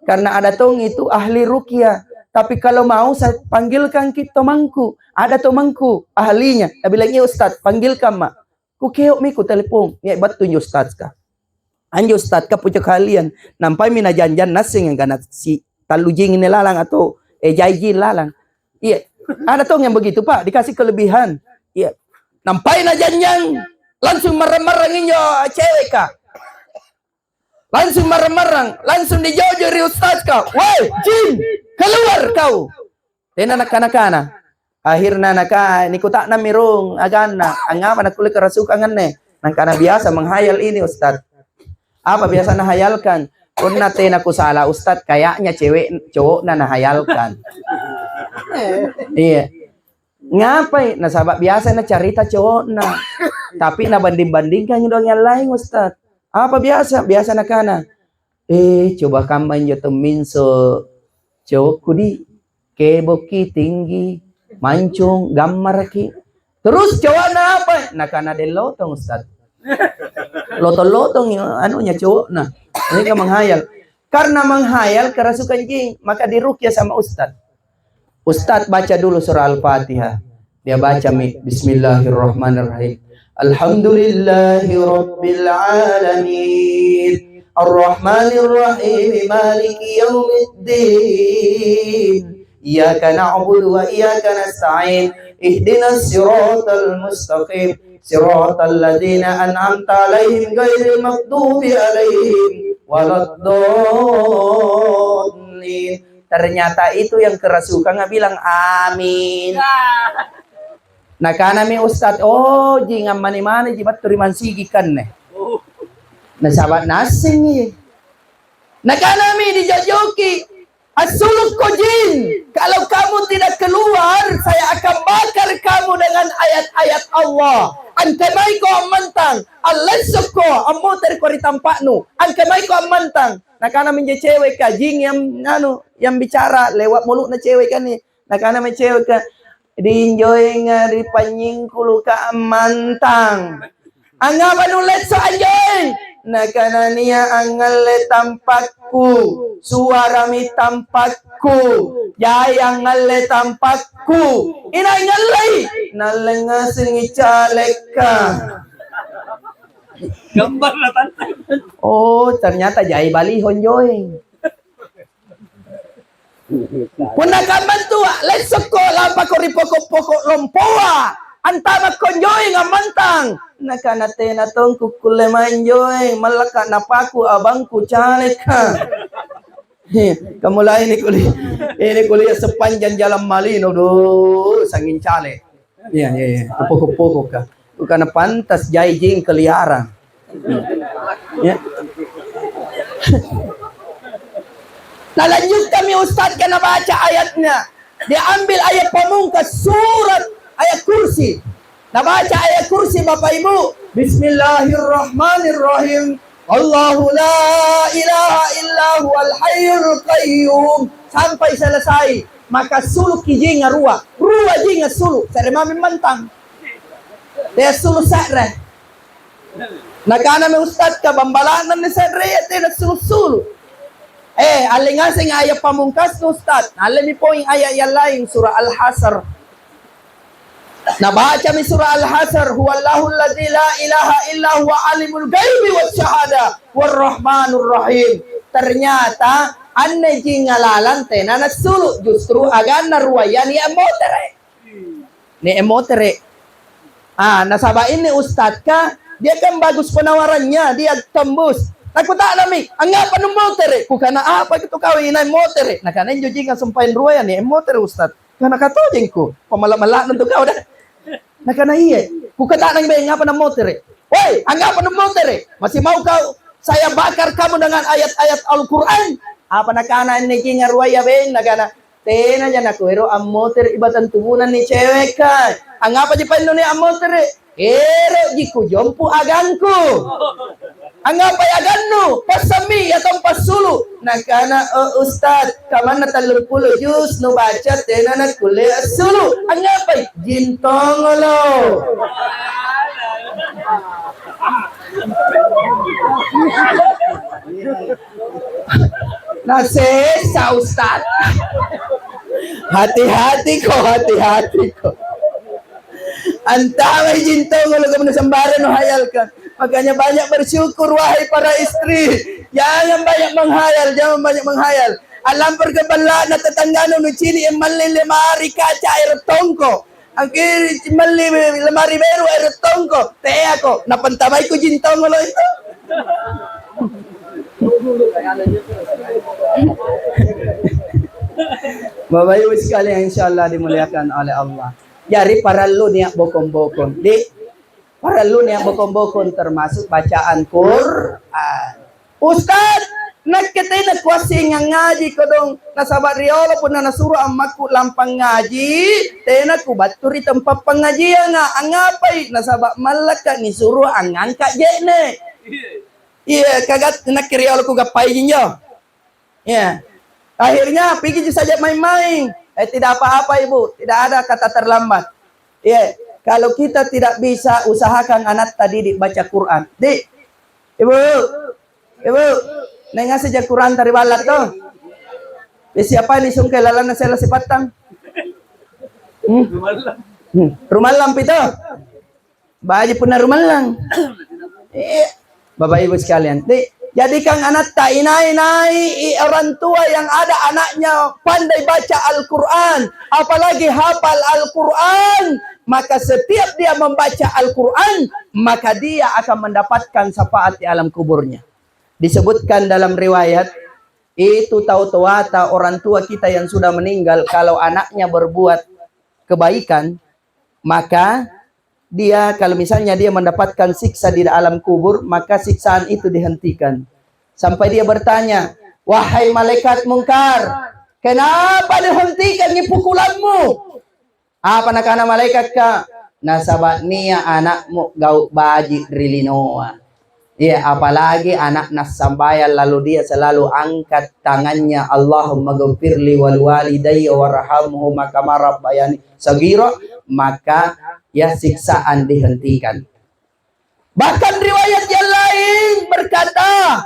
Karena ada tong itu ahli rukia. Tapi kalau mau saya panggilkan kita tomangku. Ada tomangku ahlinya. Dia bilang, "Ya Ustaz, panggilkan mak." Ku keok mi ku telepon. Ya betul ya Ustaz ka. Anjo Ustaz ka pucuk kalian. Nampai mina janjan nasing yang kana si talujing ini lalang atau jajin lalang. Iya. Ada tong yang begitu Pak, dikasih kelebihan. Iya. Nampai na janjang, langsung marang-marang inyo cewek ka. Langsung marang-marang, langsung dijojori Ustaz ka. Woi, jin, keluar kau. Tena nak-kana. Akhirnya ni kutak na mirong agana. Angapa nak kulit kerasukan ne. Nangkana biasa menghayal ini Ustaz. Apa biasa nahayalkan? Kuna tena ku salah Ustaz, kayaknya cowok na nahayalkan. Iya. Ngapai? Nasabak biasa na cerita cowok na. Tapi na banding-bandingkan yung yang lain Ustaz. Apa biasa? Biasa na kana. Coba kaman yo teminso cowok kudi keboki tinggi mancung gambar ki. Terus cowok na apa? Nakana de lotong Ustaz. Lotong-lotong yung anunya cowok na. Ini ka menghayal. Karena menghayal kerasukan jin, maka diruqyah sama Ustaz. Ustaz baca dulu surah Al-Fatihah. Dia baca Bismillahirrahmanirrahim. Alhamdulillahi Rabbil Alamin. Ar-Rahmanirrahim. Maliki Yawmiddin. Iyyaka na'budu wa iyyaka nasta'in. Ihdinas siratal mustaqim. Siratal ladzina an'amta 'alaihim ghairil maghdubi alaihim waladdallin. Ternyata itu yang kerasukan nggak bilang amin. Nah karena mi ustad, oh jingan mani-mani jibat turiman sigi kan nih. Nah sahabat nasing nih. Nah karena mi dijojoki, asuluk ko jin. Kalau kamu tidak keluar, saya akan bakar kamu dengan ayat-ayat Allah. Angkamay ko ang mantang, alasok ko ang motor ko ritampaknu. Angkamay ko ang mantang. Nah karena mi cewek ka, jing yang bicara lewat mulut na cewek kan nih. Nah karena mi cewek ka, di-enjoy nga di panyingkulu ka mantang. Ang nga manulit sa anjoy. Nakananiya ang ngale tampakku. Suara mi tampakku. Jaya ngale tampakku. Inay ngalay. Nalenga singi calek ka. Gambar na tantang. Oh, ternyata jay balihon joy. Puna kaman tua, lesok ko lampa ko ripoko-poko lompoa. Antama ko nyoy nga mantang. Nakanate na tong kukuleman nyoy. Malaka na paku abangku calik ka. Kamula ini kuliah sepanjang jalan Malino do sangin calik. Iya. Poko-poko ka. Bukan pantas jai jing keliaran. Ya. Nah lanjut kami Ustaz kena baca ayatnya. Dia ambil ayat pamungkas surat ayat kursi. Nah baca ayat kursi Bapak Ibu. Bismillahirrahmanirrahim. Allahu la ilaha illa huwal hayyul qayyum. Sampai selesai. Maka suluk kijinga ruwa. Ruwa jinga suluk. Saya mami mantang. Dia suluk sakre. Nah karena mi Ustaz ka bambalanan ni sakre ya tidak suluk-suluk. Alingasing ayat pamungkas no Ustaz. Alam niyo po yung ayat yang lain, surah Al-Hasr. Nabaca mi surah Al-Hasr, huwallahu alladzi la ilaha illa huwa alimul ghaibi wasyahada warrahmanur rahim. Ternyata anne jingalalan tena nasulu justru agan narwayan ni emotere. Ni emotere. Nasaba ini Ustaz ka, dia kan bagus penawarannya, dia tembus. Nakuta nami, anggapan ng motere. Kung kana apa gitu kawin na motere. Nakanin yung jingan sumpahin ruwa yan, motere Ustad. Kana katojeng ko, pamala-mala nung tukaw na. Nakana iya, kung kata nang may ngapan ng motere. Hoy, anggapan ng motere. Masih mau kau, saya bakar kamu dengan ayat-ayat Al-Quran. Apa nakana ni jingan ruwa ya beng, nakana. Tena dyan ako, pero ang motere ibatan tubunan ni cewek ka. Anggapan di pano ni ang motere. Ero, jiku jompu agangku. Angapay aganno, pasami atong pasulu. Nakana Ustad, kaman na 30 jus no baca tena na kule asulu. Angapay jintongolo. Nasesa Ustad. Hati-hati ko. Antamay jintongolo kamu sambaran no hayal ka. Makanya banyak bersyukur wahai para istri. Jangan banyak menghayal. Alam perkebala na tetanggano no chini mali lemari kaca air tongko. Ang mali lemari beru air tongko. Te ako napantamay ko jintong lo itu. Bapak Ibu sekalian insyaallah dimuliakan oleh Allah. Jari para lu niat bokong-bokong. Para lu yang bokong-bokong termasuk bacaan Quran. Ustaz, nakita kuasi ngaji ko dong nasabat riola pun na nasuro ang maku lampang ngaji. Tena ku baturi tempat pengajian nga angapay nasabat malaka ni suruh ang angka jene. Iya, kagat nakiriola ku gapay niyo. Iya. Akhirnya pergi saja main-main. Tidak apa-apa Ibu, tidak ada kata terlambat. Iya. Kalau kita tidak bisa usahakan anak tadi baca Quran. Dik, Ibu, nenga saja Quran dari balat tuh. Siapa ini sungkai lalan na sila si Patang? Rumalang pito. Baji pun na rumalang. Bapak Ibu sekalian. Dik, Jadikan anak tak inai-inai orang tua yang ada anaknya pandai baca Al-Quran, apalagi hafal Al-Quran, maka setiap dia membaca Al-Quran, maka dia akan mendapatkan syafaat di alam kuburnya. Disebutkan dalam riwayat, itu tahu tawata orang tua kita yang sudah meninggal, kalau anaknya berbuat kebaikan, maka dia kalau misalnya dia mendapatkan siksa di alam kubur, maka siksaan itu dihentikan. Sampai dia bertanya, wahai malaikat mungkar, kenapa dihentikan pukulanmu? Apa nak anak malaikat ka? Nasabat niya anakmu gau baji rilinoa. Iya, apalagi anak nasambayan lalu dia selalu angkat tangannya, Allahumma ghfirli wal walidayya warhamhuma kama rabbayani saghira, maka ya siksaan dihentikan. Bahkan riwayat yang lain berkata,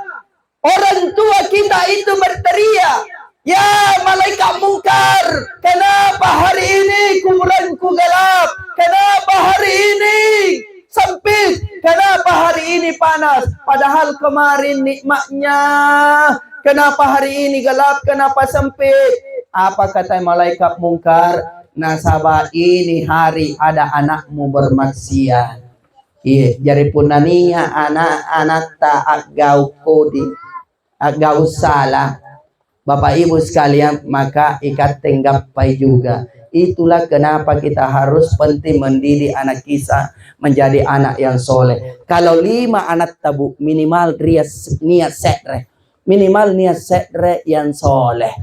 orang tua kita itu berteriak, ya malaikat mungkar, kenapa hari ini kuburanku gelap? Kenapa hari ini sempit? Kenapa hari ini panas? Padahal kemarin nikmatnya. Kenapa hari ini gelap? Kenapa sempit? Apa kata malaikat mungkar? Nasabah ini hari ada anakmu bermaksiat. Iya, jari punania anak-anak tak agau kodi, agau salah. Bapak Ibu sekalian, maka ikat tenggapai juga. Itulah kenapa kita harus penting mendidik anak kita menjadi anak yang soleh. Kalau 5 anak tabu, minimal niat setre. Minimal niat setre yang soleh.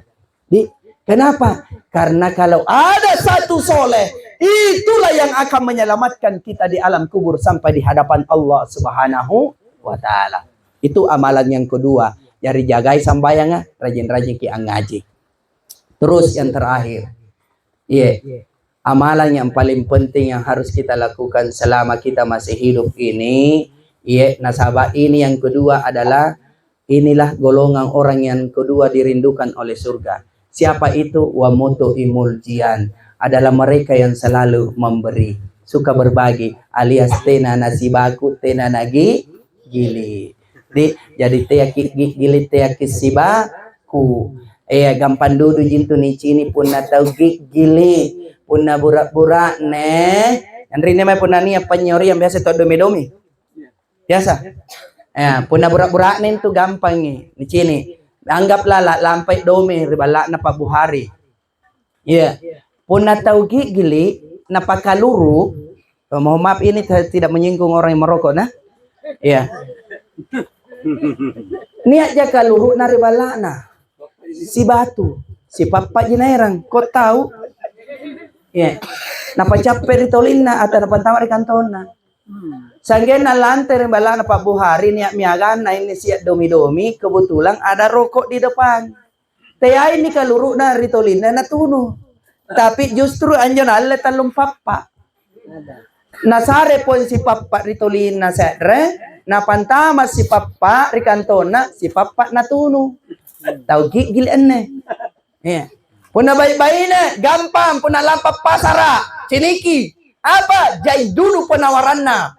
Kenapa? Karena kalau ada satu soleh, itulah yang akan menyelamatkan kita di alam kubur sampai di hadapan Allah Subhanahu wa Ta'ala. Itu amalan yang kedua. Jadi jagai sambayangnya, rajin-rajin ki ngaji. Terus yang terakhir, amalan yang paling penting yang harus kita lakukan selama kita masih hidup ini, nasabah ini yang kedua adalah, inilah golongan orang yang kedua dirindukan oleh surga. Siapa itu? Wa mutu'imul jian, adalah mereka yang selalu memberi, suka berbagi, alias tena nasibaku tena nagi gili. Jadi gili teaki sibaku. Gampang dudu jintu ni cini pun na tahu gili pun na burak-burak ne. Andri ne mai pun ni penyori yang biasa tu domi-domi. Biasa. Pun na burak-burak ne itu gampang ni cini. Anggaplah lampai dome ribala na pabuhari. Pun na tahu gili na pakaluru. Mohon maaf ini tidak menyinggung orang yang merokok nah. Niat ja kaluru na ribala na. Si batu, si papa jinairang, kau tahu? Napa capek ditolin na atau napa tawar kanton na. Sanggen na lantai ribala na pabuhari niat miagan na ini siap domi-domi, kebetulan ada rokok di depan. Taya ini kaluru na ritolin na natuno. Tapi justru anjon alle talung papa. Nasare pun si papa ritolin na sedre, na pantama si papa rikantona si papa natuno. Tahu gigil enne. Puna bayi-bayi ne gampang, puna lampa pasara ciniki. Apa? Jai dulu penawaranna.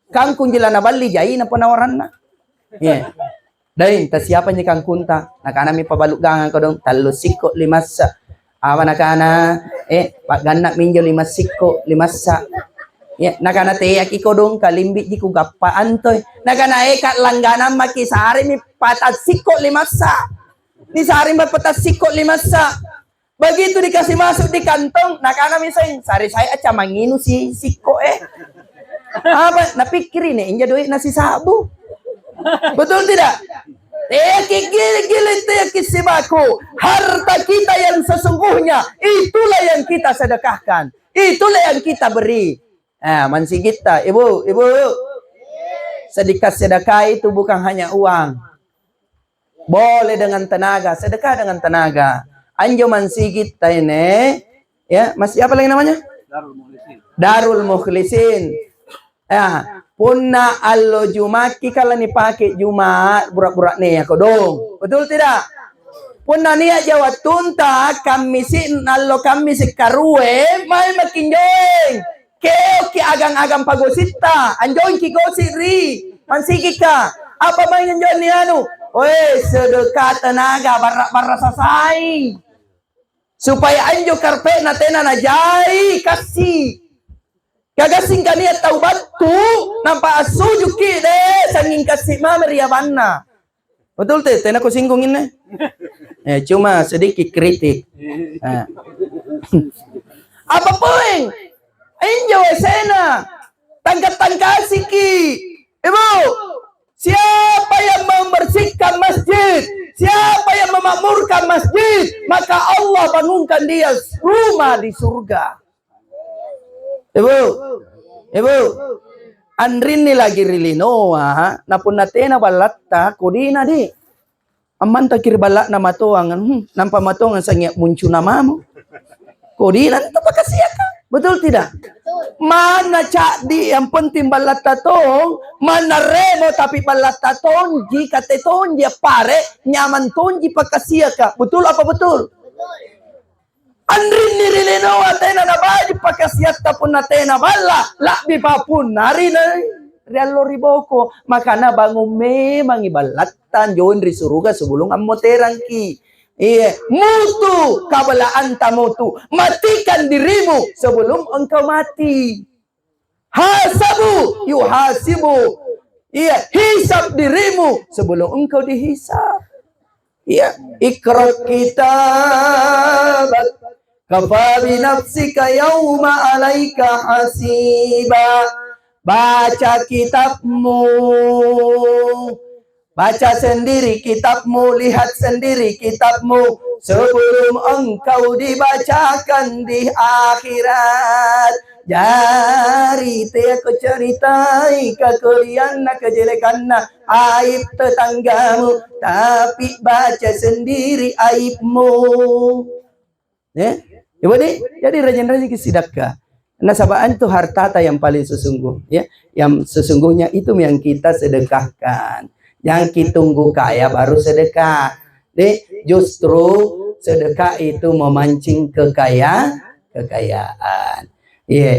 Kangkung jila na bali jai na penawaranna. Dain ta siapa ni kangkung ta? Nakana mi pabaluk gangan ko dong talo siko 5 sa. Awa nakana pak ganna minjo 5 siko 5 sa. Nakana teyak iko dong kalimbi di ku gappaan toy. Nakana kat langganan maki sehari mi patat siko 5 sa. Ni sehari mi patat siko 5 sa. Begitu dikasih masuk di kantong, nakana misalnya sehari saya aja manginu si siko Apa? Napikir ini inja duit nasi sabu. Betul tidak? Gili sibaku. Harta kita yang sesungguhnya, itulah yang kita sedekahkan. Itulah yang kita beri. Mansi kita, ibu. Sedekah itu bukan hanya uang. Boleh dengan tenaga, sedekah dengan tenaga. Anjo mansi kita ini, masih apa lagi namanya? Darul Mukhlisin. Punna allo jumaki kalau ni pakai Jumat burak-burak ni aku dong. Betul tidak? Punna niya Jawa tunta kami si allo kami si karue mai makin jeng. Keo ki agang-agang pagosita. Anjoin ki gosiri. Pansiki ka. Apa main jual ni anu? Weh, sedekah tenaga barra sasai. Supaya anjo karpet na tena na jai kasih. Kagasing kania tahu bantu nampak asujuk deh sanging kasih mama riabanna. Betul teh, tena ko singgungin nih. Cuma sedikit kritik. Apa poin? Enjoy sana. Tangkat-tangkasi ki. Ibu, siapa yang membersihkan masjid? Siapa yang memakmurkan masjid? Maka Allah bangunkan dia rumah di surga. Ibu, andrin ni lagi rilinoa, napun natena balatta, kodina di. Aman takir balak na matuangan, nampak matuangan sangat muncul namamu. Kodina itu pakasiaka. Betul tidak? Mana cak di yang penting balat tatong, mana remo tapi balat tatong, jika tetong dia pare, nyaman tonji pakasiaka. Betul apa betul? Andrin nirilino atena na baju pakasiata pun atena bala, lakbi papun nari realo riboko, makana bangun memang ibalatan join ri suruga sebelum amoterang ki. Iya, mutu kabalaan tamutu, matikan dirimu sebelum engkau mati. Hasabu yuhasibu. Iya, hisab dirimu sebelum engkau dihisab. Iya, ikra kitabak kafa bi nafsika yawma alaika hasiba. Baca kitabmu. Baca sendiri kitabmu, lihat sendiri kitabmu sebelum engkau dibacakan di akhirat. Jari teh aku ceritai kekelian kejelekan aib tetanggamu, tapi baca sendiri aibmu. Ya, ibu nih, jadi rajin-rajin sedekah. Nasabaan itu harta yang paling sesungguh, ya, yang sesungguhnya itu yang kita sedekahkan. Yang kita tunggu kaya baru sedekah. Justru sedekah itu memancing kekayaan. Iya.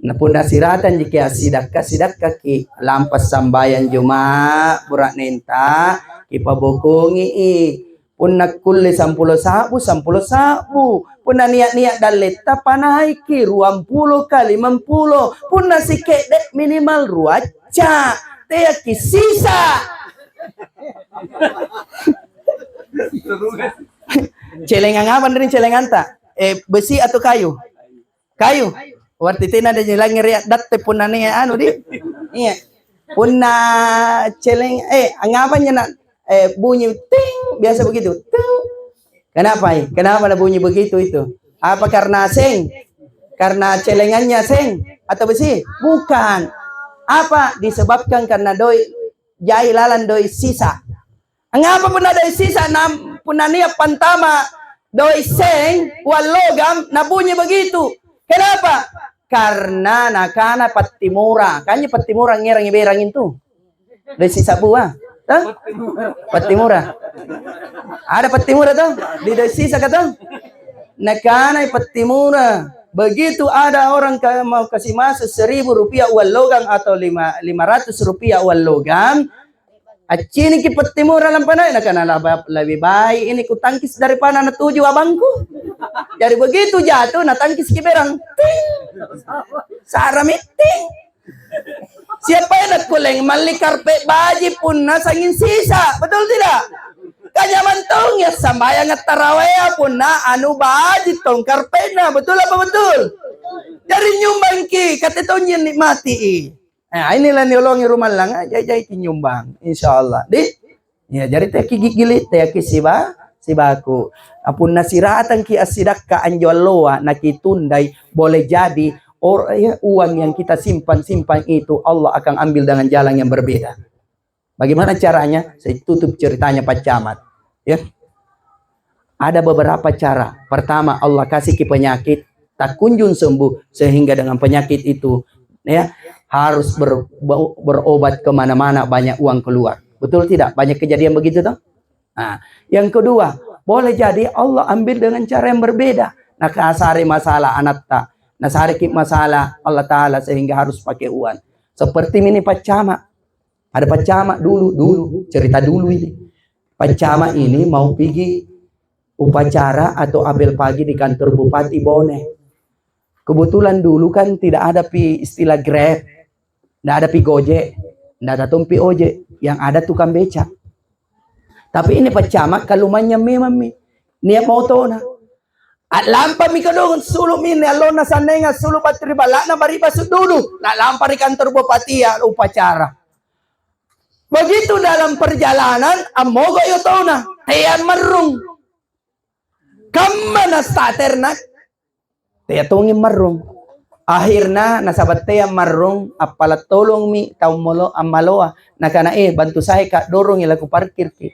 Nah pun nasiratan jika sidakah ki lampas sambayan juma burak nenta kipa bokongi pun nakulli 10 sabu pun niat daleta panai ki 20 kali 50 pun nasike dek minimal ruaca teh ki sisa. Celengan apa nih celengan tak? Besi atau kayu? Kayu. Warti tina ada jelang ngeriak datte punane anu di. Iya. Punna celeng anggapannya nak bunyi ting biasa begitu. Ting. Kenapa? Kenapa ada bunyi begitu itu? Apa karena seng? Karena celengannya seng atau besi? Bukan. Apa? Disebabkan karena doi jai lalan doi sisa. Ngapa pun ada sisa punania pantama doi seng wal logam na bunyi begitu. Kenapa? Karena nakana patimura. Kanya patimura ngerang iberang itu. Doi sisa buah. Tuh? Patimura. Ada patimura tuh? Di doi sisa kata? Nakana patimura. Begitu ada orang mau kasih masuk 1.000 rupiah uang logam atau 500 rupiah uang logam, acini ki patimura lampanai, nakana lebih baik ini ku tangkis daripada na 7 abangku. Jadi begitu jatuh, na tangkis ki berang, ting, saramiting. Siapa yang nak kuleng mali karpet baji pun nasangin sisa, betul tidak? Kanya mantong ya sambayang at taraweh pun na anu baji tong karpena, betul apa betul? Dari nyumbang ki katetonya nikmati. Nah inilah niolongi rumah lang jai nyumbang insyaallah. Di ya jadi teh ki gigilit teh ki sibaku. Apun nasiratan ki asidakka anjual loa nakitundai boleh jadi uang yang kita simpan itu Allah akan ambil dengan jalan yang berbeda. Bagaimana caranya? Saya tutup ceritanya Pak Camat. Ya. Ada beberapa cara. Pertama, Allah kasih ke penyakit tak kunjung sembuh sehingga dengan penyakit itu ya harus berobat kemana-mana, banyak uang keluar. Betul tidak? Banyak kejadian begitu toh? Nah, yang kedua, boleh jadi Allah ambil dengan cara yang berbeda. Nah, kasari masalah anak tak. Nah, sarikip masalah Allah Ta'ala sehingga harus pakai uang. Seperti ini Pak Camat. Ada Pak Camat dulu cerita dulu ini. Pak Camat ini mau pergi upacara atau apel pagi di kantor Bupati Bone. Kebetulan dulu kan tidak ada istilah Grab, tidak ada Gojek, tidak ada tumpi ojek, yang ada tukang beca. Tapi ini Pak Camat kalumanya memang niat mau tahu na. At lampa mi kadong sulu min alon na sanay nga sulu patri bala na bariba dulu. Na lampa di kantor Bupati ya upacara. Begitu dalam perjalanan, amogo yo tahu na, tiyan marung. Kamana starter na, tiyan tungin marung. Akhirnya nasabat tiyan marung, apalat tolong mi tau molo amaloa. Nakana bantu saya kak dorong ilaku parkir ki.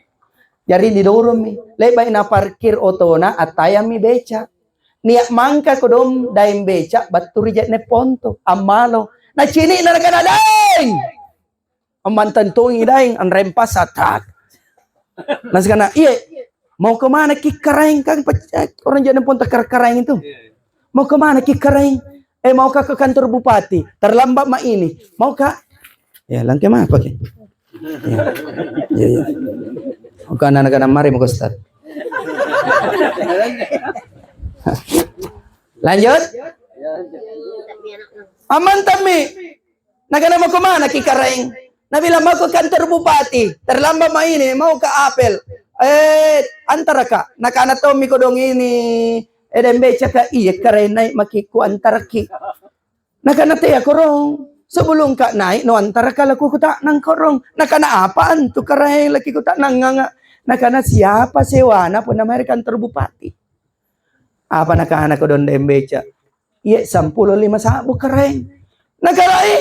Jadi didorong mi, lebay na parkir oto na at tayo mi beca. Niya mangka ko dom daim beca, baturi jet ne ponto, amalo. Na chini na nakanadaing! Ang mantan tuwing idaing, ang rempas atak. Nas kana, mau kemana kikaraing kang orang jangan ponto karaing itu. Mau kemana kikaraing? Mau ke kantor bupati, terlambat ma ini. Mau kak? Ya, lang kemana pakai? Ya. Bukan anak-anak mari mau Ustaz. Lanjut. Aman tami. Nagana mo kemana kikaraing? Nabila mau ke kantor bupati, terlambat ma ini, mau ke apel. Antara kak, nakana to mi kodong ini. Beca ka karaing naik makiku antara ki. Nakana te korong. Sebelum kak naik, no antara ka laku kutak nang korong. Nakana apaan tu karaing laki kutak nang nganga. Nakana siapa sewana pun namanya kantor bupati. Apa nakana ko don dembeca? 10.500 karaing. Nakarai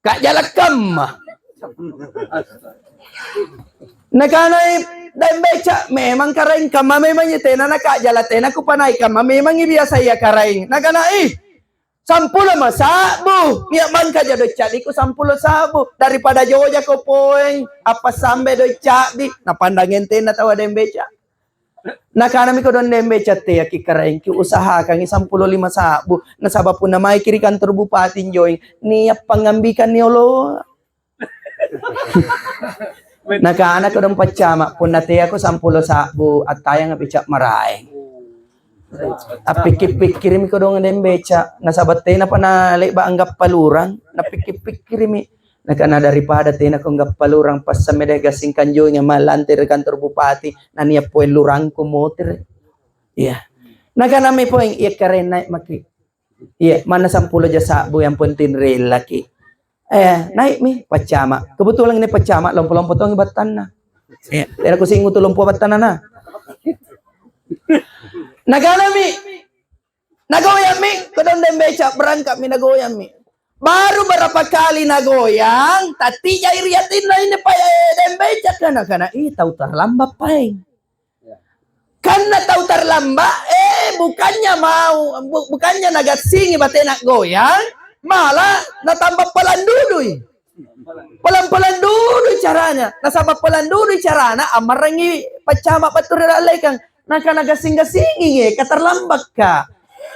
kak jalakam. Nakanay dembeca memang karaing kama memang tena naka jalatena ku panay kama memang ibiasa ya karaing. Nakanay 10 masabu, niya man ka jado cadi ko 10 sabu daripada joja ko poeng apa sambe do cadi napandangin te na tawa dembeca. Nakanami ko don dembeca te kikaraing ki usaha kang 10.5 sabu nasaba po na may kiri kantor bupati joing niya pangambikan ni olo. Nakana ko don pacama pun nate ako 10 sabu at tayang apicak maray. Apikip-pikir mi ko dong dembeca nasabat te na panalik ba anggap palurang napikip-pikir mi nakana daripada te na ko anggap palurang pas sa medega singkanjo nya malantir kantor bupati na niya po lurang ko motor. Iya. Nakana mi po ang karen na maki. Iya, mana 10 jasa bu yang penting real laki. Naik mi pacama. Kebetulan ini pacama lompo-lompo tong ibatan na. Iya, era ko singu tulompo batan na. Nagana mi, nagoyang mi, kodong dembeca berangkat mi nagoyang mi. Baru berapa kali nagoyang, tati jai riatin na ini pa dembeca kana tahu terlambat paeng. Karena tahu terlambat, bukannya nagatsingi batenak goyang, malah natambah pelanduduy. Pelan-pelan dulu caranya, nasabab pelan dulu caranya, amarangi pacama patur alay kang. Nakana gasing-gasingi katerlambat ka.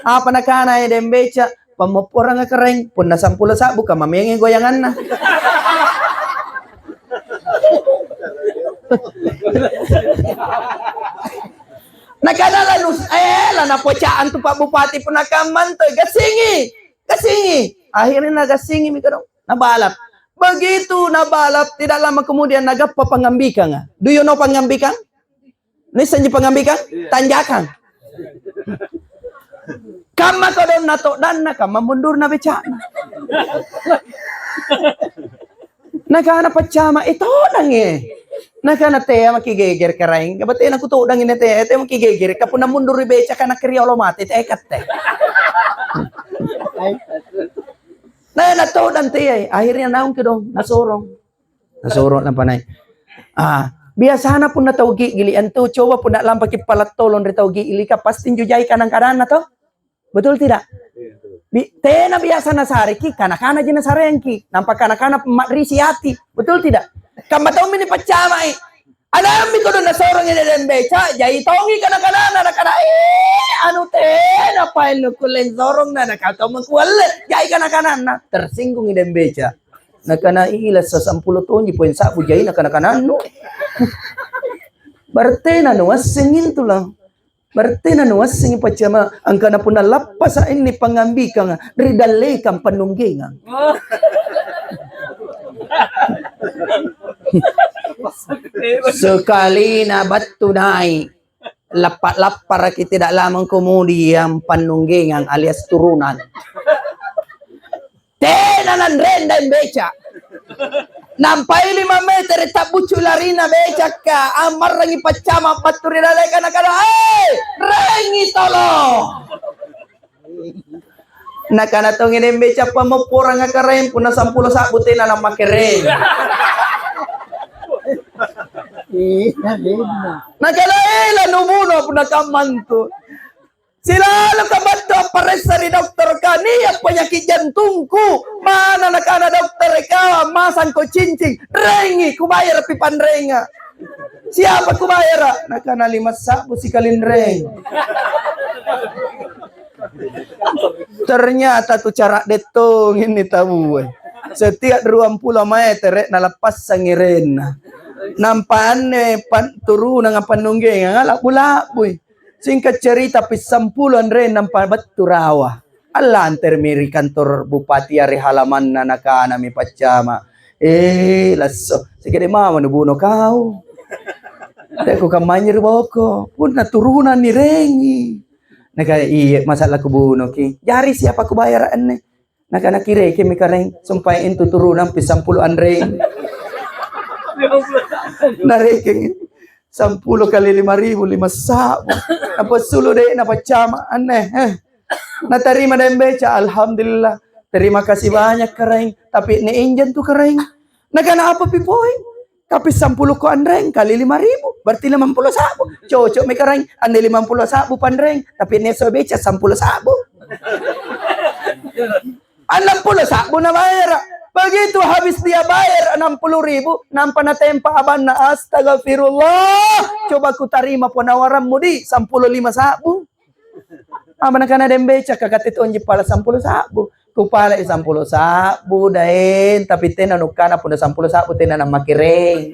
Apa nakana dembeca pamopora nga kareng pun na 10 sabu ka mamiyangi goyangan na. Nakana lanus lana pocaan tu Pak Bupati pun nakaman to gasingi. Akhirnya nagasingi mi kadong nabalap. Begitu nabalap tidak lama kemudian nagapa pangambikan nga. Do you know pangambikan? Nisan di pengambikan tanjakan. Kama ko don nato dan na kama mundur na beca. Nakana pacama ito dang Nakana te makigeger karaing. Kabate na kuto dang te makigeger kapun na mundur beca kana kriolo mati te ekat te. Na nato dan te akhirnya naong ko dong nasorong. Nasorong na panay. Biasana pun na taugi gilian tu coba pun nak lampaki palat tolon dari taugi ilika pasti jujai kanang kanan to. Betul tidak? Tena biasa nasariki kana-kana jina sarengki nampak kana-kana risi hati. Betul tidak? Kamba tau mini pacamai. Ada ambi ko na sorong ina den beca jai tongi kana-kana kana anu tena paen kulen sorong na nakatau mengkualet jai kana-kana na tersinggung iden beca. Nakanailas sa 10 taon, poin sa bujay nakanakanano. Barte na nuwas singin to lang. Barte na nuwas singin pa siya ang kana po nalapas sa ini pangambi ka nga. Ridale kang panunggi nga. Sekali na batunay. Para kita tidak lamang komudi yang panunggengang alias turunan. Tenanan ren dan beca. Nampai 5 meter tabucu larina beca ka amar rangi pacama paturi dalai kana kana rengi tolo. Nakana tong ini beca pamopora nga karen puna 10 sabutin na makeren. Nakalaila numuno po nakamanto. Sila lang kamanto pares sa ni doktor ka. Niya penyakit jantungku. Mana nakana dokter ka. Masan ko cincing. Rengi kubayar pipan renga. Siapa kubayar? Nakana 5 sabu si kalinreng. Ternyata tuh cara detong ini tabu. Setiap 20 meter nalapas sangiren. Nampaan turun ng panungging nga lapu-lapu. Singkat cerita pisampulan rin ng pabaturawa. Alan termiri kantor bupati ari halaman na nakanami patyama. Lasso. Sige di mama nubuno kau. Teko kamanyir boko. Pun naturunan ni Rengi. Iya masalah kubuno ki. Jari siapa kubayaraan ni. Nakanakire kami kareng sumpahin tuturunan pisampulan rin. Nareking 10 kali 5,000 5 sabu. Apa sulu deh napa cama aneh. Natarima dan beca alhamdulillah. Terima kasih banyak kering. Tapi ne injen tuh kering. Nakana apa pipoy? Tapi 10 ko anreng kali 5,000. Berarti 50 sabu. Cocok me kering. Ande 50 sabu panreng. Tapi ne so beca 10 sabu. 60 sabu na bayar. Begitu habis dia bayar 60,000, nampak na tempa aban na astagfirullah. Coba ku tarima penawaranmu di 15 sabu. Aban kana dembeca kakatit onji pala 10 sabu. Ku pala 10 sabu dain tapi tena nukana pun 10 sabu tena na makireng.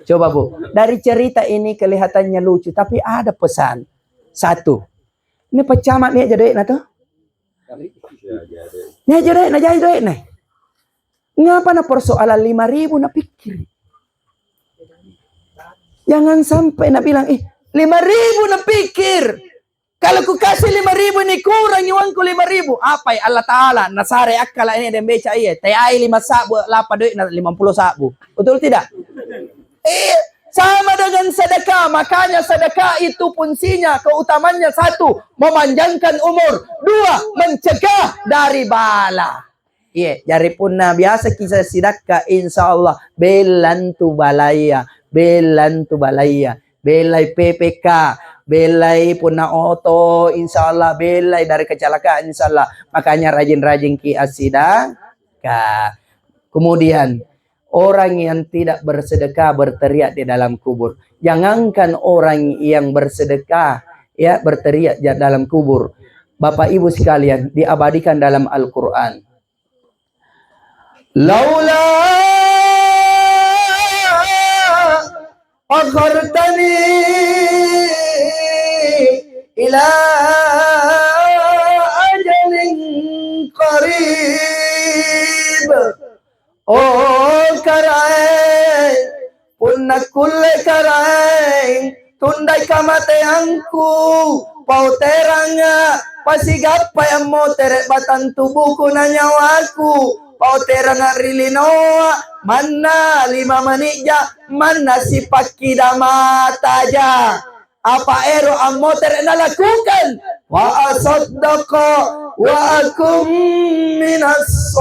Coba Bu, dari cerita ini kelihatannya lucu tapi ada pesan. Satu. Ini pecamat nih jadi na tuh. Nih jadi nih. Ngapa na persoalan 5,000 na pikir? Jangan sampai na bilang 5,000 na pikir. Kalau ku kasih 5,000 ini kurang uangku 5,000. Apa ya Allah Ta'ala nasare akala ini dan beca iya. Tayai 5 sabu lapa duit na 50 sabu. Betul tidak? Sama dengan sedekah, makanya sedekah itu fungsinya, keutamanya 1, memanjangkan umur, 2, mencegah dari bala. Iya, jari punna biasa kisah sedekah insyaallah belantu balaya, belai PPK, belai punna oto insyaallah belai dari kecelakaan insyaallah. Makanya rajin-rajin ki sedekah. Kemudian orang yang tidak bersedekah berteriak di dalam kubur. Jangankan orang yang bersedekah ya berteriak di dalam kubur. Bapak Ibu sekalian, diabadikan dalam Al-Qur'an. Laula akhartani ila ajalin qarib. Oh karai, punna kulle karai, tundai kamateanku, pau teranga, pasigapa yang mau teret batan tubuhku na nyawaku, pau teranga rilinoa, mana 5 menit ja, mana si pakida mataja, apa ero ammo teret na lakukan, wa asaddaqa wa akum minas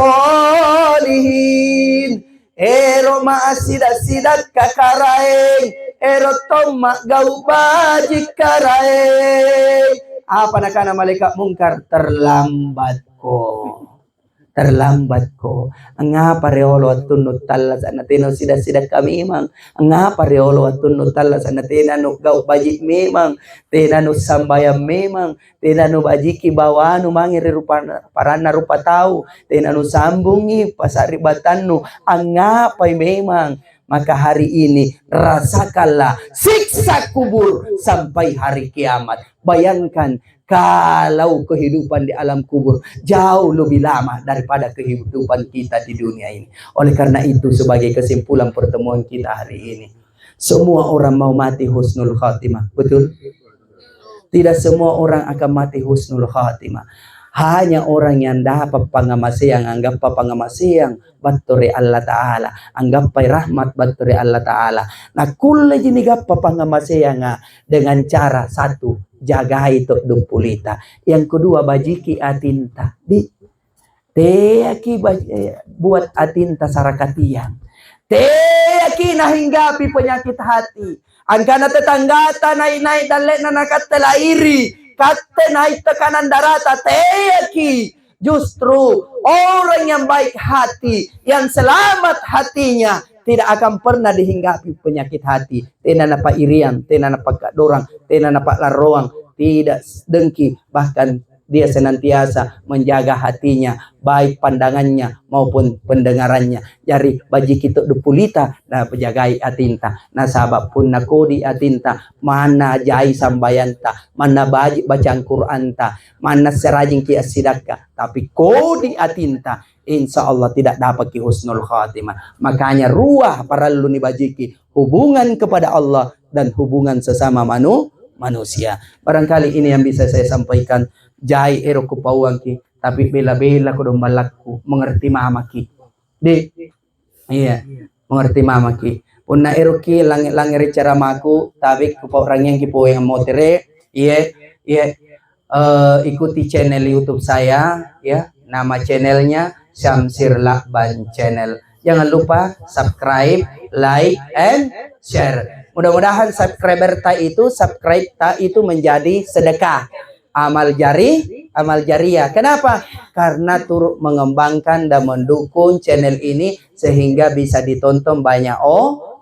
solihin. Ero maasidat-sidat kakaraeng, ero tomak gau baji karaeng. Apa nakana malaikat mungkar terlambat ko. terlambat ko. Nga pareolo at tunod tala sa natin sida kami mang. Nga pareolo at tunod tala sa natin gaw bajik memang. Tinano sambayam memang. Tinano bajiki bawano mangiri rupa parana rupa tau. Tinano sambungi pasaribatan no. Ang nga pa'y memang. Maka hari ini rasakanlah siksa kubur sampai hari kiamat. Bayangkan kalau kehidupan di alam kubur jauh lebih lama daripada kehidupan kita di dunia ini. Oleh karena itu sebagai kesimpulan pertemuan kita hari ini, semua orang mau mati husnul khatimah. Betul? Tidak semua orang akan mati husnul khatimah. Hanya orang yang dapat pangamasiang, anggap pa pangamasiang baturi Allah Ta'ala, anggap pa rahmat baturi Allah Ta'ala. Nah kulla jinigap pa pangamasiang dengan cara satu, jaga itu dumpulita. Yang kedua bajiki atinta. Teaki buat atinta sarakatiang. Teaki nahinggapi penyakit hati. Angkana tetanggata naik-naik dan lek na nakatelairi. Kata naik tekanan darata, teaki justru orang yang baik hati, yang selamat hatinya tidak akan pernah dihinggapi penyakit hati. Tena napa irian, tena napa dorang, tena napa laroang, tidak dengki, bahkan dia senantiasa menjaga hatinya, baik pandangannya maupun pendengarannya. Jari baji kita dupulita, nah penjagai atinta, nah sabab pun nakodi atinta, mana jai sambayanta, mana baji bacaan Quran ta, mana serajing ki asidaka, tapi kodi atinta, insya Allah tidak dapat ki husnul khatimah. Makanya ruah para luni bajiki, hubungan kepada Allah dan hubungan sesama manusia. Barangkali ini yang bisa saya sampaikan. Jai ero ko pawang ki, tapi bela-bela ko dong balakku, mengerti mama ki. Iya, mengerti mama ki. Punna ero ki langir cara maku, tapi ko orang yang ki po yang motere, iya, ikuti channel YouTube saya, ya, nama channelnya Syamsir Lakban Channel. Jangan lupa subscribe, like, and share. Mudah-mudahan subscribe ta itu menjadi sedekah. Amal jariah. Kenapa? Karena turut mengembangkan dan mendukung channel ini sehingga bisa ditonton banyak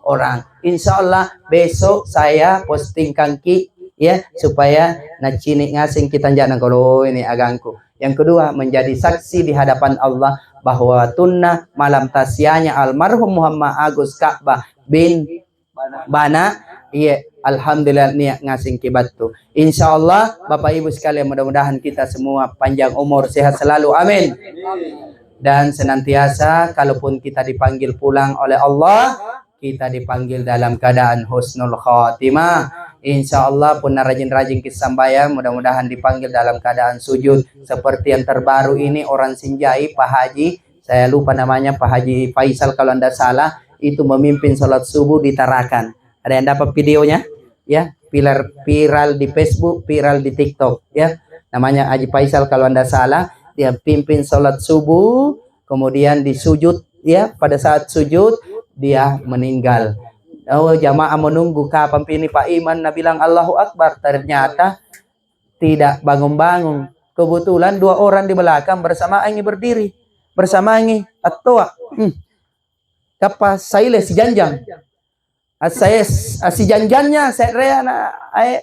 orang. Insya Allah besok saya postingkan ki ya supaya nacini ngasing kita jangan kalau ini agangku. Yang kedua menjadi saksi di hadapan Allah bahwa tunna malam tasyanya almarhum Muhammad Agus Ka'bah bin Bana. Iya, alhamdulillah niat ngasing kibatu. Insya Allah Bapak Ibu sekalian mudah-mudahan kita semua panjang umur sehat selalu, amin. Dan senantiasa kalaupun kita dipanggil pulang oleh Allah, kita dipanggil dalam keadaan husnul khatimah. Insya Allah pun rajin-rajin kisambaya, mudah-mudahan dipanggil dalam keadaan sujud seperti yang terbaru ini orang Sinjai Pak Haji, saya lupa namanya, Pak Haji Faisal kalau anda salah, itu memimpin sholat subuh di Tarakan. Ada yang dapat videonya? Ya, viral di Facebook, viral di TikTok. Ya, namanya Haji Faisal kalau anda salah. Dia pimpin sholat subuh, kemudian disujud. Ya, pada saat sujud dia meninggal. Oh, jamaah menunggu kapan ini Pak Iman. Nah bilang Allahu Akbar. Ternyata tidak bangun-bangun. Kebetulan dua orang di belakang bersama ini berdiri, bersama ini atua. Kapas saya si janjang. Saya si janjannya saya reana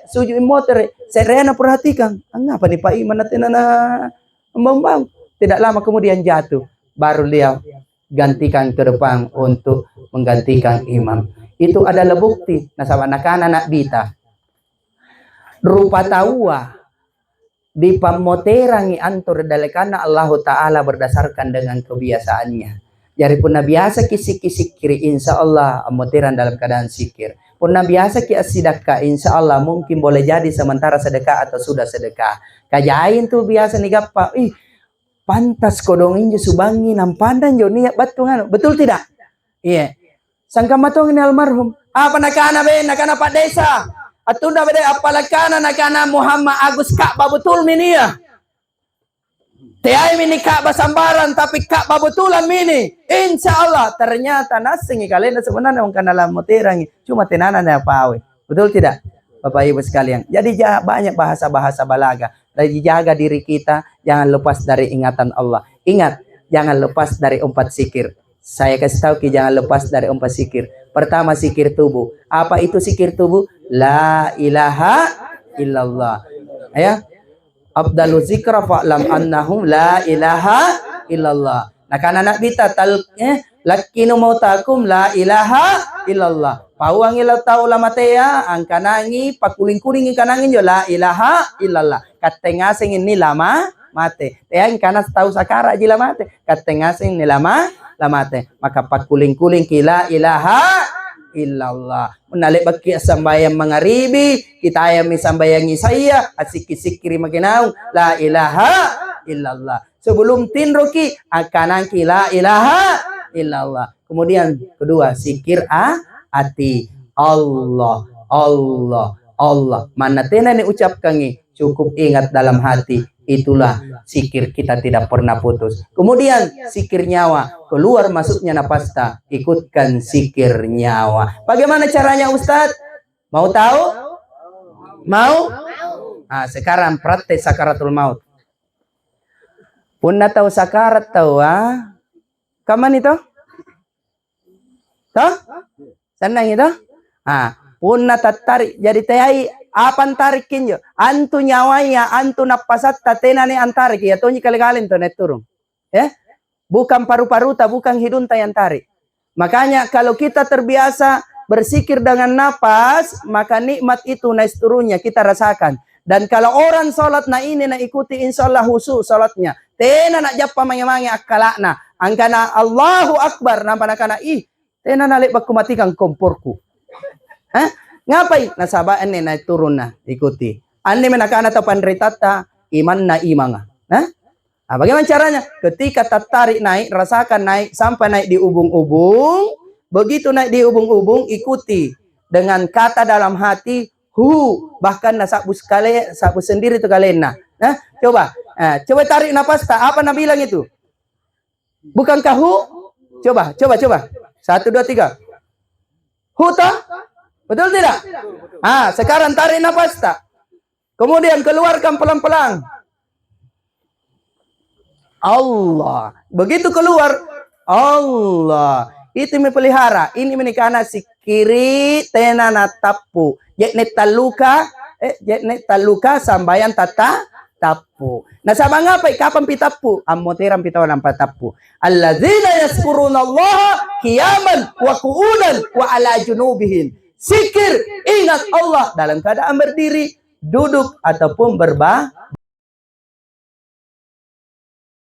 sujud motor saya reana perhatikan apa nih Pak Iman na membang tidak lama kemudian jatuh baru dia gantikan ke depan untuk menggantikan imam. Itu adalah bukti nasab anak-anak bita rupa tawa di pamoterangi antur dalekana Allah Ta'ala berdasarkan dengan kebiasaannya. Jadi pun biasa kisik-kisik kiri insya Allah amoteran dalam keadaan sikir. Pun biasa ki asidaka insya Allah mungkin boleh jadi sementara sedekah atau sudah sedekah. Kajain tuh biasa nih gapa. Pantas kodong injo subangi nampandan jo niat batungan. Betul tidak? Iya. Sangka matong ini almarhum. Apa nakana be nakana Pak Desa. Atunda bede apalakana nakana Muhammad Agus Ka'bah betul minia. Tiai mini Ka'bah sambaran tapi Ka'bah betulan mini. Insya Allah ternyata nasing kalian sebenarnya orang dalam moterangi cuma tenanan ya pawe. Betul tidak Bapak Ibu sekalian? Jadi banyak bahasa-bahasa balaga. Dan dijaga diri kita jangan lepas dari ingatan Allah. Ingat jangan lepas dari 4 zikir. Saya kasih tahu ki jangan lepas dari 4 zikir. Pertama zikir tubuh. Apa itu zikir tubuh? La ilaha illallah. Ya. Afdalu zikra fa'lam annahum la ilaha illallah. Nah karena nak bita lakinu mautakum la ilaha illallah. Pauang ilau tau lama tea angkanangi pakuling-kuling ikanangin jo la ilaha illallah. Katengasing ini lama mate. Tea ingkana tahu sakara jila mate. Katengasing ini lama mate. Maka pakuling-kuling kila ilaha illallah. Menalik baki sambayang mengaribi kita ayam sambayangi saya asik-sikiri makinau la ilaha illallah. Sebelum tinroki akanangki la ilaha illallah. Kemudian kedua zikir hati. Allah, Allah, Allah. Mana tena ni ucapkan cukup ingat dalam hati. Itulah zikir kita tidak pernah putus. Kemudian zikir nyawa. Keluar masuknya napasta. Ikutkan zikir nyawa. Bagaimana caranya Ustadz? Mau tahu? Mau? Nah, sekarang praktek sakaratul maut. Punna tahu sakarat tahu kaman itu? Toh? Senang itu? Punna tarik jadi tayai apa antarikin jo? Antu nyawanya, antu napasat tatena ni antarik ya tonya kali-kali to net turun. Ya? Bukan paru-paruta, bukan hidung yang tarik. Makanya kalau kita terbiasa bersikir dengan napas, maka nikmat itu naik turunnya kita rasakan. Dan kalau orang sholat na ini na ikuti insyaallah khusyuk sholatnya. Tena nak japa mangi-mangi akalakna. Angkana Allahu Akbar nampak nakana tena nalik baku matikan komporku. Ngapain? Nasabaan ni naik turun na ikuti. Ane menakana ta panritata iman na imanga. Bagaimana caranya? Ketika tertarik naik, rasakan naik sampai naik di ubung-ubung. Begitu naik di ubung-ubung ikuti dengan kata dalam hati bahkan nasabu sekali sabu sendiri tu kalian coba coba tarik napas tak apa nak bilang itu bukankah coba 1 2 3 tak betul tidak sekarang tarik napas tak kemudian keluarkan pelan-pelan Allah begitu keluar Allah itu mempelihara ini menikana sikiri tena natapu jekne taluka sambayan tata tapu. Nah sabang apa? Kapan pitapu? Ammoteram pitawan tapu. Alladzina yazkurunallaha qiyaman wa qu'udan wa ala junubihim. Zikir ingat Allah dalam keadaan berdiri, duduk ataupun